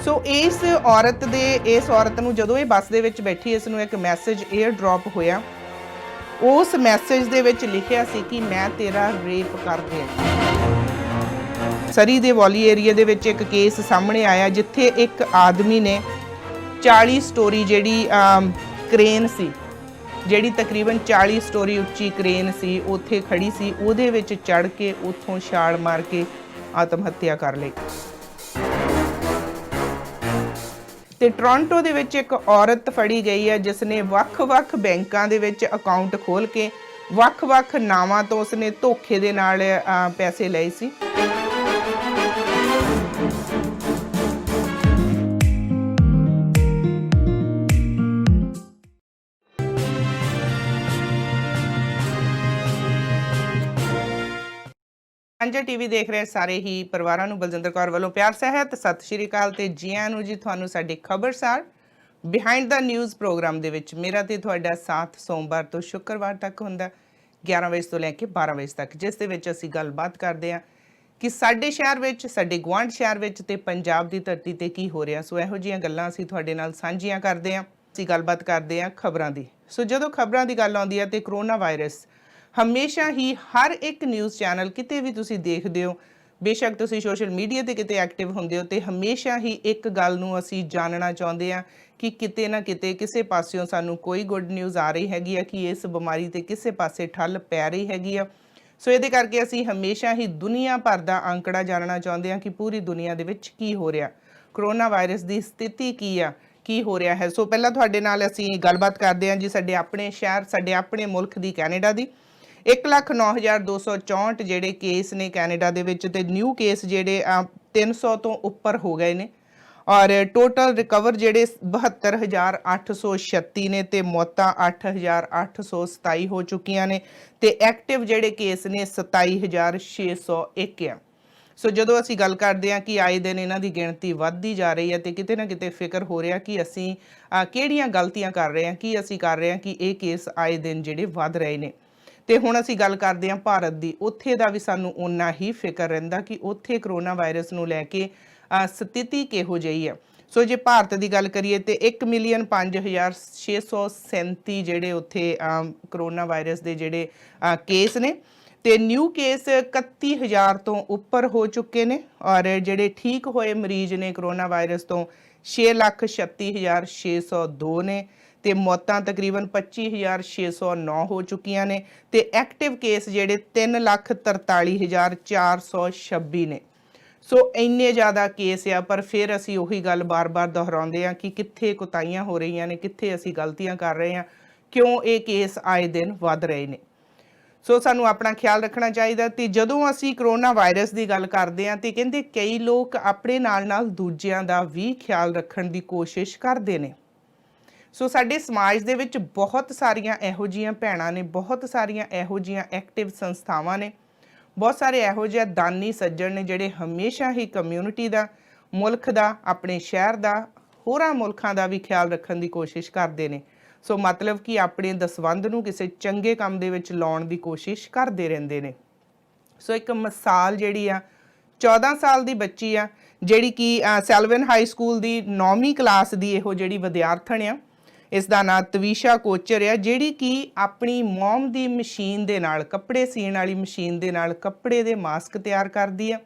सो इस औरत नूं जदों ये बस दे विच बैठी इसनूं एक मैसेज एयर ड्रॉप होया। उस मैसेज दे विच लिखिया सी कि मैं तेरा रेप कर दिया। सरी दे वॉली एरिया दे विच एक केस सामने आया जिथे एक आदमी ने 40 स्टोरी जिहड़ी क्रेन सी, जिहड़ी तकरीबन 40 स्टोरी उच्ची क्रेन सी उत्थे खड़ी सी, उहदे विच चढ़ के उत्थों छाल मार के आत्म हत्या कर लई। ਤੇ ਟੋਰਾਂਟੋ ਦੇ ਵਿੱਚ ਇੱਕ ਔਰਤ ਫੜੀ ਗਈ ਹੈ ਜਿਸਨੇ ਵੱਖ-ਵੱਖ ਬੈਂਕਾਂ ਦੇ ਵਿੱਚ ਅਕਾਊਂਟ ਖੋਲ ਕੇ ਵੱਖ-ਵੱਖ ਨਾਵਾਂ ਤੋਂ ਉਸਨੇ ਧੋਖੇ ਦੇ ਨਾਲ ਪੈਸੇ ਲਏ ਸੀ। ਸਾਂਝਾ ਟੀਵੀ ਦੇਖ ਰਹੇ ਸਾਰੇ ਹੀ ਪਰਿਵਾਰਾਂ ਨੂੰ ਬਲਜਿੰਦਰ ਕੌਰ ਵੱਲੋਂ ਪਿਆਰ ਸਹਿਤ ਸਤਿ ਸ਼੍ਰੀ ਅਕਾਲ ਤੇ ਜੀ ਆਇਆਂ ਨੂੰ ਜੀ ਤੁਹਾਨੂੰ ਸਾਡੇ ਖਬਰਸਾਰ ਬਿਹਾਈਂਡ ਦਾ ਨਿਊਜ਼ ਪ੍ਰੋਗਰਾਮ ਦੇ ਵਿੱਚ ਮੇਰਾ ਤੇ ਤੁਹਾਡਾ ਸਾਥ ਸੋਮਵਾਰ ਤੋਂ ਸ਼ੁੱਕਰਵਾਰ ਤੱਕ ਹੁੰਦਾ 11 ਵਜੇ ਤੋਂ ਲੈ ਕੇ 12 ਵਜੇ ਤੱਕ, ਜਿਸ ਦੇ ਵਿੱਚ ਅਸੀਂ ਗੱਲਬਾਤ ਕਰਦੇ ਹਾਂ ਕਿ ਸਾਡੇ ਸ਼ਹਿਰ ਵਿੱਚ, ਸਾਡੇ ਗੁਆਂਢ ਸ਼ਹਿਰ ਵਿੱਚ ਤੇ ਪੰਜਾਬ ਦੀ ਧਰਤੀ ਤੇ ਕੀ ਹੋ ਰਿਹਾ। ਸੋ ਇਹੋ ਜਿਹੀਆਂ ਗੱਲਾਂ ਅਸੀਂ ਤੁਹਾਡੇ ਨਾਲ ਸਾਂਝੀਆਂ ਕਰਦੇ ਹਾਂ। ਅਸੀਂ ਗੱਲਬਾਤ ਕਰਦੇ ਹਾਂ ਖਬਰਾਂ ਦੀ। ਸੋ ਜਦੋਂ ਖਬਰਾਂ ਦੀ ਗੱਲ ਆਉਂਦੀ ਹੈ ਤੇ ਕਰੋਨਾ ਵਾਇਰਸ ਹਮੇਸ਼ਾ ਹੀ ਹਰ ਇੱਕ ਨਿਊਜ਼ ਚੈਨਲ ਕਿਤੇ ਵੀ ਤੁਸੀਂ ਦੇਖਦੇ ਹੋ, ਬੇਸ਼ੱਕ ਤੁਸੀਂ ਸੋਸ਼ਲ ਮੀਡੀਆ ਤੇ ਕਿਤੇ ਐਕਟਿਵ ਹੁੰਦੇ ਹੋ, ਤੇ ਹਮੇਸ਼ਾ ਹੀ ਇੱਕ ਗੱਲ ਨੂੰ ਅਸੀਂ ਜਾਣਨਾ ਚਾਹੁੰਦੇ ਹਾਂ ਕਿ ਕਿਤੇ ਨਾ ਕਿਤੇ ਕਿਸੇ ਪਾਸਿਓਂ ਸਾਨੂੰ ਕੋਈ ਗੁੱਡ ਨਿਊਜ਼ ਆ ਰਹੀ ਹੈਗੀ ਆ ਕਿ ਇਸ ਬਿਮਾਰੀ ਤੇ ਕਿਸੇ ਪਾਸੇ ਠੱਲ ਪੈ ਰਹੀ ਹੈਗੀ ਆ। ਸੋ ਇਹਦੇ ਕਰਕੇ ਅਸੀਂ ਹਮੇਸ਼ਾ ਹੀ ਦੁਨੀਆ ਭਰ ਦਾ ਅੰਕੜਾ ਜਾਣਨਾ ਚਾਹੁੰਦੇ ਹਾਂ ਕਿ ਪੂਰੀ ਦੁਨੀਆ ਦੇ ਵਿੱਚ ਕੀ ਹੋ ਰਿਹਾ, ਕਰੋਨਾ ਵਾਇਰਸ ਦੀ ਸਥਿਤੀ ਕੀ ਆ, ਕੀ ਹੋ ਰਿਹਾ ਹੈ। ਸੋ ਪਹਿਲਾਂ ਤੁਹਾਡੇ ਨਾਲ ਅਸੀਂ ਗੱਲਬਾਤ ਕਰਦੇ ਹਾਂ ਜੀ ਸਾਡੇ ਆਪਣੇ ਸ਼ਹਿਰ, ਸਾਡੇ ਆਪਣੇ ਮੁਲਕ ਦੀ, ਕੈਨੇਡਾ ਦੀ। 1,09,264 ਜਿਹੜੇ ਕੇਸ ਨੇ ਕੈਨੇਡਾ ਦੇ ਵਿੱਚ ਤੇ ਨਿਊ ਕੇਸ ਜਿਹੜੇ 300 ਤੋਂ ਉੱਪਰ ਹੋ ਗਏ ਨੇ ਔਰ ਟੋਟਲ ਰਿਕਵਰ ਜਿਹੜੇ 72,836 ਨੇ ਤੇ ਮੌਤਾਂ 8,827 ਹੋ ਚੁੱਕੀਆਂ ਨੇ ਤੇ ਐਕਟਿਵ ਜਿਹੜੇ ਕੇਸ ਨੇ 27,601 ਆ। ਸੋ ਜਦੋਂ ਅਸੀਂ ਗੱਲ ਕਰਦੇ ਹਾਂ ਕਿ ਆਏ ਦਿਨ ਇਹਨਾਂ ਦੀ ਗਿਣਤੀ ਵੱਧਦੀ ਜਾ ਰਹੀ ਹੈ ਤੇ ਕਿਤੇ ਨਾ ਕਿਤੇ ਫਿਕਰ ਹੋ ਰਿਹਾ ਕਿ ਅਸੀਂ ਕਿਹੜੀਆਂ ਗਲਤੀਆਂ ਕਰ ਰਹੇ ਹਾਂ, ਕੀ ਅਸੀਂ ਕਰ ਰਹੇ ਹਾਂ ਕਿ ਇਹ ਕੇਸ ਆਏ ਦਿਨ ਜਿਹੜੇ ਵੱਧ ਰਹੇ ਨੇ। ਤੇ ਹੁਣ ਅਸੀਂ ਗੱਲ ਕਰਦੇ ਹਾਂ ਭਾਰਤ ਦੀ। ਉੱਥੇ ਦਾ ਵੀ ਸਾਨੂੰ ਓਨਾ ਹੀ ਫਿਕਰ ਰਹਿੰਦਾ ਕਿ ਉੱਥੇ ਕਰੋਨਾ ਵਾਇਰਸ ਨੂੰ ਲੈ ਕੇ ਸਥਿਤੀ ਕਿਹੋ ਜਿਹੀ ਹੈ। ਸੋ ਜੇ ਭਾਰਤ ਦੀ ਗੱਲ ਕਰੀਏ ਤੇ 1,05,637 ਜਿਹੜੇ ਉੱਥੇ ਕਰੋਨਾ ਵਾਇਰਸ ਦੇ ਜਿਹੜੇ ਕੇਸ ਨੇ ਤੇ ਨਿਊ ਕੇਸ 31,000 ਤੋਂ ਉੱਪਰ ਹੋ ਚੁੱਕੇ ਨੇ ਔਰ ਜਿਹੜੇ ਠੀਕ ਹੋਏ ਮਰੀਜ਼ ਨੇ ਕਰੋਨਾ ਵਾਇਰਸ ਤੋਂ 6,36,602 ਨੇ ਤੇ ਮੌਤਾਂ ਤਕਰੀਬਨ 25,609 ਹੋ ਚੁੱਕੀਆਂ ਨੇ ਤੇ ਐਕਟਿਵ ਕੇਸ ਜਿਹੜੇ 3,43,426 ਨੇ। ਸੋ ਇੰਨੇ ਜ਼ਿਆਦਾ ਕੇਸ ਆ, ਪਰ ਫਿਰ ਅਸੀਂ ਉਹੀ ਗੱਲ ਬਾਰ-ਬਾਰ ਦੁਹਰਾਉਂਦੇ ਹਾਂ ਕਿ ਕਿੱਥੇ ਕੁਤਾਹੀਆਂ ਹੋ ਰਹੀਆਂ ਨੇ, ਕਿੱਥੇ ਅਸੀਂ ਗਲਤੀਆਂ ਕਰ ਰਹੇ ਹਾਂ, ਕਿਉਂ ਇਹ ਕੇਸ ਆਏ ਦਿਨ ਵੱਧ ਰਹੇ ਨੇ। ਸੋ ਸਾਨੂੰ ਆਪਣਾ ਖਿਆਲ ਰੱਖਣਾ ਚਾਹੀਦਾ। ਤੇ ਜਦੋਂ ਅਸੀਂ ਕਰੋਨਾ ਵਾਇਰਸ ਦੀ ਗੱਲ ਕਰਦੇ ਹਾਂ ਤੇ ਕਹਿੰਦੇ ਕਈ ਲੋਕ ਆਪਣੇ ਨਾਲ ਦੂਜਿਆਂ ਦਾ ਵੀ ਖਿਆਲ ਰੱਖਣ ਦੀ ਕੋਸ਼ਿਸ਼ ਕਰਦੇ ਨੇ। ਸੋ ਸਾਡੇ ਸਮਾਜ ਦੇ ਵਿੱਚ ਬਹੁਤ ਸਾਰੀਆਂ ਇਹੋ ਜਿਹੀਆਂ ਭੈਣਾਂ ਨੇ, ਬਹੁਤ ਸਾਰੀਆਂ ਇਹੋ ਜਿਹੀਆਂ ਐਕਟਿਵ ਸੰਸਥਾਵਾਂ ਨੇ, ਬਹੁਤ ਸਾਰੇ ਇਹੋ ਜਿਹੇ ਦਾਨੀ ਸੱਜਣ ਨੇ ਜਿਹੜੇ ਹਮੇਸ਼ਾ ਹੀ ਕਮਿਊਨਿਟੀ ਦਾ, ਮੁਲਕ ਦਾ, ਆਪਣੇ ਸ਼ਹਿਰ ਦਾ, ਹੋਰਾਂ ਮੁਲਕਾਂ ਦਾ ਵੀ ਖਿਆਲ ਰੱਖਣ ਦੀ ਕੋਸ਼ਿਸ਼ ਕਰਦੇ ਨੇ। ਸੋ ਮਤਲਬ ਕਿ ਆਪਣੇ ਦਸਵੰਧ ਨੂੰ ਕਿਸੇ ਚੰਗੇ ਕੰਮ ਦੇ ਵਿੱਚ ਲਾਉਣ ਦੀ ਕੋਸ਼ਿਸ਼ ਕਰਦੇ ਰਹਿੰਦੇ ਨੇ। ਸੋ ਇੱਕ ਮਿਸਾਲ ਜਿਹੜੀ ਆ 14 ਸਾਲ ਦੀ ਬੱਚੀ ਆ ਜਿਹੜੀ ਕਿ ਸੈਲਵਨ ਹਾਈ ਸਕੂਲ ਦੀ 9ਵੀਂ ਕਲਾਸ ਦੀ ਇਹੋ ਜਿਹੜੀ ਵਿਦਿਆਰਥਣ ਆ, ਇਸ ਦਾ ਨਾਂ ਤਵੀਸ਼ਾ ਕੋਚਰ ਆ, ਜਿਹੜੀ ਕਿ ਆਪਣੀ ਮੋਮ ਦੀ ਮਸ਼ੀਨ ਦੇ ਨਾਲ, ਕੱਪੜੇ ਸੀਣ ਵਾਲੀ ਮਸ਼ੀਨ ਦੇ ਨਾਲ ਕੱਪੜੇ ਦੇ ਮਾਸਕ ਤਿਆਰ ਕਰਦੀ ਆ।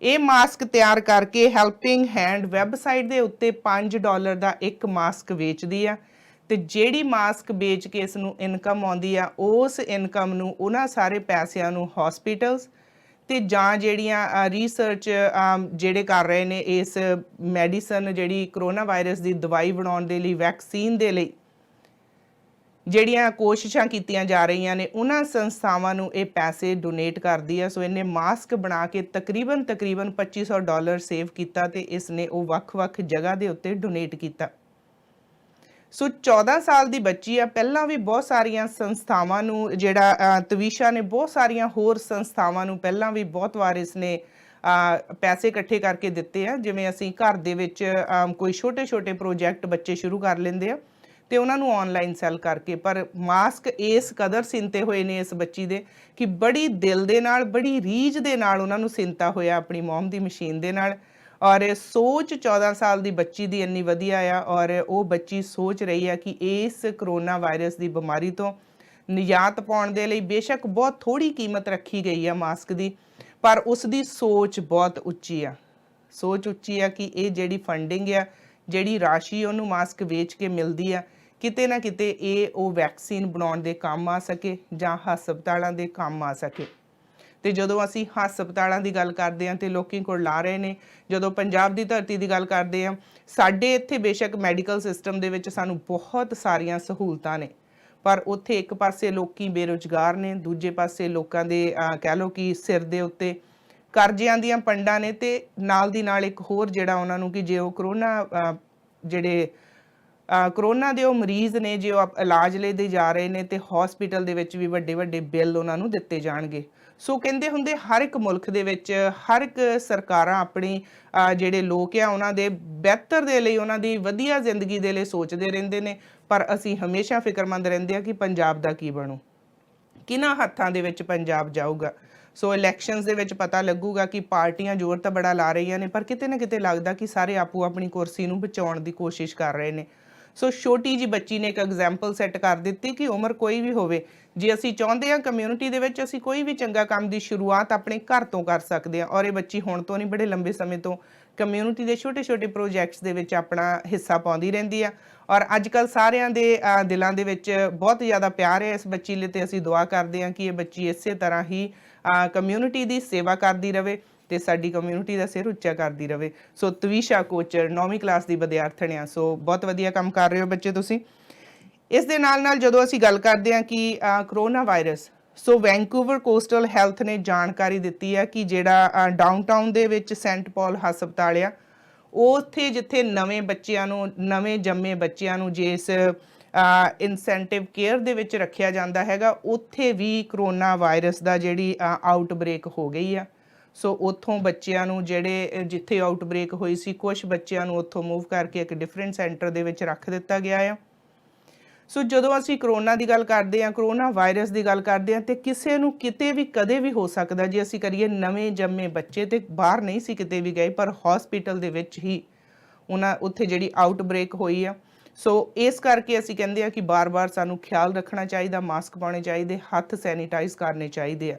ਇਹ ਮਾਸਕ ਤਿਆਰ ਕਰਕੇ ਹੈਲਪਿੰਗ ਹੈਂਡ ਵੈਬਸਾਈਟ ਦੇ ਉੱਤੇ $5 ਦਾ ਇੱਕ ਮਾਸਕ ਵੇਚਦੀ ਆ ਤੇ ਜਿਹੜੀ ਮਾਸਕ ਵੇਚ ਕੇ ਇਸ ਨੂੰ ਇਨਕਮ ਆਉਂਦੀ ਆ, ਉਸ ਇਨਕਮ ਨੂੰ ਉਹਨਾਂ ਸਾਰੇ ਪੈਸਿਆਂ ਨੂੰ ਹਸਪੀਟਲਸ ਤੇ ਜਾਂ ਜਿਹੜੀਆਂ ਰਿਸਰਚ ਜਿਹੜੇ ਕਰ ਰਹੇ ਨੇ ਇਸ ਮੈਡੀਸਨ, ਜਿਹੜੀ ਕਰੋਨਾ ਵਾਇਰਸ ਦੀ ਦਵਾਈ ਬਣਾਉਣ ਦੇ ਲਈ, ਵੈਕਸੀਨ ਦੇ ਲਈ ਜਿਹੜੀਆਂ ਕੋਸ਼ਿਸ਼ਾਂ ਕੀਤੀਆਂ ਜਾ ਰਹੀਆਂ ਨੇ, ਉਹਨਾਂ ਸੰਸਥਾਵਾਂ ਨੂੰ ਇਹ ਪੈਸੇ ਡੋਨੇਟ ਕਰਦੀ ਆ। ਸੋ ਇਹਨੇ ਮਾਸਕ ਬਣਾ ਕੇ ਤਕਰੀਬਨ $2,500 ਸੇਵ ਕੀਤਾ ਤੇ ਇਸ ਨੇ ਉਹ ਵੱਖ-ਵੱਖ ਜਗ੍ਹਾ ਦੇ ਉੱਤੇ ਡੋਨੇਟ ਕੀਤਾ। ਸੋ 14 ਸਾਲ ਦੀ ਬੱਚੀ ਆ। ਪਹਿਲਾਂ ਵੀ ਬਹੁਤ ਸਾਰੀਆਂ ਸੰਸਥਾਵਾਂ ਨੂੰ ਜਿਹੜਾ ਤਵੀਸ਼ਾ ਨੇ ਬਹੁਤ ਸਾਰੀਆਂ ਹੋਰ ਸੰਸਥਾਵਾਂ ਨੂੰ ਪਹਿਲਾਂ ਵੀ ਬਹੁਤ ਵਾਰ ਇਸਨੇ ਪੈਸੇ ਇਕੱਠੇ ਕਰਕੇ ਦਿੱਤੇ ਆ। ਜਿਵੇਂ ਅਸੀਂ ਘਰ ਦੇ ਵਿੱਚ ਕੋਈ ਛੋਟੇ-ਛੋਟੇ ਪ੍ਰੋਜੈਕਟ ਬੱਚੇ ਸ਼ੁਰੂ ਕਰ ਲੈਂਦੇ ਆ ਤੇ ਉਹਨਾਂ ਨੂੰ ਆਨਲਾਈਨ ਸੈਲ ਕਰਕੇ, ਪਰ ਮਾਸਕ ਇਸ ਕਦਰ ਸਿੰਤੇ ਹੋਏ ਨੇ ਇਸ ਬੱਚੀ ਦੇ ਕਿ ਬੜੀ ਦਿਲ ਦੇ ਨਾਲ, ਬੜੀ ਰੀਝ ਦੇ ਨਾਲ ਉਹਨਾਂ ਨੂੰ ਸਿੰਤਾ ਹੋਇਆ ਆਪਣੀ ਮੋਮ ਦੀ ਮਸ਼ੀਨ ਦੇ ਨਾਲ ਔਰ ਸੋਚ 14 ਸਾਲ ਦੀ ਬੱਚੀ ਦੀ ਇੰਨੀ ਵਧੀਆ ਆ ਔਰ ਉਹ ਬੱਚੀ ਸੋਚ ਰਹੀ ਆ ਕਿ ਇਸ ਕਰੋਨਾ ਵਾਇਰਸ ਦੀ ਬਿਮਾਰੀ ਤੋਂ ਨਿਜਾਤ ਪਾਉਣ ਦੇ ਲਈ ਬੇਸ਼ੱਕ ਬਹੁਤ ਥੋੜੀ ਕੀਮਤ ਰੱਖੀ ਗਈ ਆ ਮਾਸਕ ਦੀ, ਪਰ ਉਸ ਦੀ ਸੋਚ ਬਹੁਤ ਉੱਚੀ ਆ। ਸੋਚ ਉੱਚੀ ਆ ਕਿ ਇਹ ਜਿਹੜੀ ਫੰਡਿੰਗ ਆ, ਜਿਹੜੀ ਰਾਸ਼ੀ ਉਹਨੂੰ ਮਾਸਕ ਵੇਚ ਕੇ ਮਿਲਦੀ ਆ, ਕਿਤੇ ਨਾ ਕਿਤੇ ਇਹ ਉਹ ਵੈਕਸੀਨ ਬਣਾਉਣ ਦੇ ਕੰਮ ਆ ਸਕੇ ਜਾਂ ਹਸਪਤਾਲਾਂ ਦੇ ਕੰਮ ਆ ਸਕੇ। ਤੇ ਜਦੋਂ ਅਸੀਂ ਹਸਪਤਾਲਾਂ ਦੀ ਗੱਲ ਕਰਦੇ ਹਾਂ ਤੇ ਲੋਕੀ ਕੋਲ ਲਾ ਰਹੇ ਨੇ, ਜਦੋਂ ਪੰਜਾਬ ਦੀ ਧਰਤੀ ਦੀ ਗੱਲ ਕਰਦੇ ਹਾਂ, ਸਾਡੇ ਇੱਥੇ ਬੇਸ਼ੱਕ ਮੈਡੀਕਲ ਸਿਸਟਮ ਦੇ ਵਿੱਚ ਸਾਨੂੰ ਬਹੁਤ ਸਾਰੀਆਂ ਸਹੂਲਤਾਂ ਨੇ, ਪਰ ਉੱਥੇ ਇੱਕ ਪਾਸੇ ਲੋਕੀ ਬੇਰੁਜ਼ਗਾਰ ਨੇ, ਦੂਜੇ ਪਾਸੇ ਲੋਕਾਂ ਦੇ ਕਹਿ ਲਓ ਕਿ ਸਿਰ ਦੇ ਉੱਤੇ ਕਰਜ਼ਿਆਂ ਦੀਆਂ ਪੰਡਾਂ ਨੇ, ਤੇ ਨਾਲ ਦੀ ਨਾਲ ਇੱਕ ਹੋਰ ਜਿਹੜਾ ਉਹਨਾਂ ਨੂੰ ਕਿ ਜੇ ਉਹ ਕਰੋਨਾ ਦੇ ਉਹ ਮਰੀਜ਼ ਨੇ, ਜੇ ਉਹ ਇਲਾਜ ਲਈ ਦੇ ਜਾ ਰਹੇ ਨੇ ਤੇ ਹਸਪੀਟਲ ਦੇ ਵਿੱਚ ਵੀ ਵੱਡੇ ਵੱਡੇ ਬਿੱਲ ਉਹਨਾਂ ਨੂੰ ਦਿੱਤੇ ਜਾਣਗੇ। ਸੋ ਕਹਿੰਦੇ ਹੁੰਦੇ ਹਰ ਇੱਕ ਮੁਲਕ ਦੇ ਵਿੱਚ ਹਰ ਇੱਕ ਸਰਕਾਰਾਂ ਆਪਣੀ ਜਿਹੜੇ ਲੋਕ ਆ ਉਹਨਾਂ ਦੇ ਬਿਹਤਰ ਦੇ ਲਈ, ਉਹਨਾਂ ਦੀ ਵਧੀਆ ਜ਼ਿੰਦਗੀ ਦੇ ਲਈ ਸੋਚਦੇ ਰਹਿੰਦੇ ਨੇ, ਪਰ ਅਸੀਂ ਹਮੇਸ਼ਾ ਫਿਕਰਮੰਦ ਰਹਿੰਦੇ ਆ ਕਿ ਪੰਜਾਬ ਦਾ ਕੀ ਬਣੂ, ਕਿਹਨਾਂ ਹੱਥਾਂ ਦੇ ਵਿੱਚ ਪੰਜਾਬ ਜਾਊਗਾ। ਸੋ ਇਲੈਕਸ਼ਨਸ ਦੇ ਵਿੱਚ ਪਤਾ ਲੱਗੂਗਾ ਕਿ ਪਾਰਟੀਆਂ ਜ਼ੋਰ ਤਾਂ ਬੜਾ ਲਾ ਰਹੀਆਂ ਨੇ, ਪਰ ਕਿਤੇ ਨਾ ਕਿਤੇ ਲੱਗਦਾ ਕਿ ਸਾਰੇ ਆਪੋ ਆਪਣੀ ਕੁਰਸੀ ਨੂੰ ਬਚਾਉਣ ਦੀ ਕੋਸ਼ਿਸ਼ ਕਰ ਰਹੇ ਨੇ। ਸੋ ਛੋਟੀ ਜੀ ਬੱਚੀ ਨੇ ਇੱਕ ਐਗਜ਼ਾਮਪਲ ਸੈੱਟ ਕਰ ਦਿੱਤੀ ਕਿ ਉਮਰ ਕੋਈ ਵੀ ਹੋਵੇ, ਜੇ ਅਸੀਂ ਚਾਹੁੰਦੇ ਹਾਂ ਕਮਿਊਨਿਟੀ ਦੇ ਵਿੱਚ ਅਸੀਂ ਕੋਈ ਵੀ ਚੰਗਾ ਕੰਮ ਦੀ ਸ਼ੁਰੂਆਤ ਆਪਣੇ ਘਰ ਤੋਂ ਕਰ ਸਕਦੇ ਹਾਂ। ਔਰ ਇਹ ਬੱਚੀ ਹੁਣ ਤੋਂ ਨਹੀਂ, ਬੜੇ ਲੰਬੇ ਸਮੇਂ ਤੋਂ ਕਮਿਊਨਿਟੀ ਦੇ ਛੋਟੇ ਛੋਟੇ ਪ੍ਰੋਜੈਕਟਸ ਦੇ ਵਿੱਚ ਆਪਣਾ ਹਿੱਸਾ ਪਾਉਂਦੀ ਰਹਿੰਦੀ ਆ। ਔਰ ਅੱਜ ਕੱਲ੍ਹ ਸਾਰਿਆਂ ਦੇ ਦਿਲਾਂ ਦੇ ਵਿੱਚ ਬਹੁਤ ਜ਼ਿਆਦਾ ਪਿਆਰ ਹੈ ਇਸ ਬੱਚੀ ਲਈ, ਤੇ ਅਸੀਂ ਦੁਆ ਕਰਦੇ ਹਾਂ ਕਿ ਇਹ ਬੱਚੀ ਇਸੇ ਤਰ੍ਹਾਂ ਹੀ ਕਮਿਊਨਿਟੀ ਦੀ ਸੇਵਾ ਕਰਦੀ ਰਹੇ ਤੇ ਸਾਡੀ ਕਮਿਊਨਿਟੀ ਦਾ ਸਿਰ ਉੱਚਾ ਕਰਦੀ ਰਹੇ। ਸੋ ਤਵੀਸ਼ਾ ਕੋਚਰ 9ਵੀਂ ਕਲਾਸ ਦੀ ਵਿਦਿਆਰਥਣ ਆ, ਸੋ ਬਹੁਤ ਵਧੀਆ ਕੰਮ ਕਰ ਰਹੇ ਹੋ ਬੱਚੇ ਤੁਸੀਂ। ਇਸ ਦੇ ਨਾਲ ਨਾਲ ਜਦੋਂ ਅਸੀਂ ਗੱਲ ਕਰਦੇ ਹਾਂ ਕਿ ਕਰੋਨਾ ਵਾਇਰਸ, ਸੋ ਵੈਂਕੂਵਰ ਕੋਸਟਲ ਹੈਲਥ ਨੇ ਜਾਣਕਾਰੀ ਦਿੱਤੀ ਹੈ ਕਿ ਜਿਹੜਾ ਡਾਊਨਟਾਊਨ ਦੇ ਵਿੱਚ ਸੈਂਟ ਪੌਲ ਹਸਪਤਾਲ ਆ, ਉੱਥੇ ਜਿੱਥੇ ਨਵੇਂ ਜੰਮੇ ਬੱਚਿਆਂ ਨੂੰ ਜੇ ਇਸ ਇਨਸੈਂਟਿਵ ਕੇਅਰ ਦੇ ਵਿੱਚ ਰੱਖਿਆ ਜਾਂਦਾ ਹੈਗਾ, ਉੱਥੇ ਵੀ ਕਰੋਨਾ ਵਾਇਰਸ ਦਾ ਜਿਹੜੀ ਆਊਟਬ੍ਰੇਕ ਹੋ ਗਈ ਆ। ਸੋ ਉੱਥੋਂ ਬੱਚਿਆਂ ਨੂੰ ਜਿਹੜੇ ਜਿੱਥੇ ਆਊਟਬ੍ਰੇਕ ਹੋਈ ਸੀ, ਕੁਝ ਬੱਚਿਆਂ ਨੂੰ ਉੱਥੋਂ ਮੂਵ ਕਰਕੇ ਇੱਕ ਡਿਫਰੈਂਟ ਸੈਂਟਰ ਦੇ ਵਿੱਚ ਰੱਖ ਦਿੱਤਾ ਗਿਆ ਆ। ਸੋ ਜਦੋਂ ਅਸੀਂ ਕਰੋਨਾ ਦੀ ਗੱਲ ਕਰਦੇ ਹਾਂ, ਕਰੋਨਾ ਵਾਇਰਸ ਦੀ ਗੱਲ ਕਰਦੇ ਹਾਂ, ਤੇ ਕਿਸੇ ਨੂੰ ਕਿਤੇ ਵੀ ਕਦੇ ਵੀ ਹੋ ਸਕਦਾ। ਜੇ ਅਸੀਂ ਕਰੀਏ ਨਵੇਂ ਜੰਮੇ ਬੱਚੇ ਤੇ ਬਾਹਰ ਨਹੀਂ ਸੀ ਕਿਤੇ ਵੀ ਗਏ, ਪਰ ਹਸਪੀਟਲ ਦੇ ਵਿੱਚ ਹੀ ਉੱਥੇ ਜਿਹੜੀ ਆਊਟਬ੍ਰੇਕ ਹੋਈ ਆ। ਸੋ ਇਸ ਕਰਕੇ ਅਸੀਂ ਕਹਿੰਦੇ ਆ ਕਿ ਬਾਰ-ਬਾਰ ਸਾਨੂੰ ਖਿਆਲ ਰੱਖਣਾ ਚਾਹੀਦਾ, ਮਾਸਕ ਪਾਉਣੇ ਚਾਹੀਦੇ, ਹੱਥ ਸੈਨੀਟਾਈਜ਼ ਕਰਨੇ ਚਾਹੀਦੇ ਆ।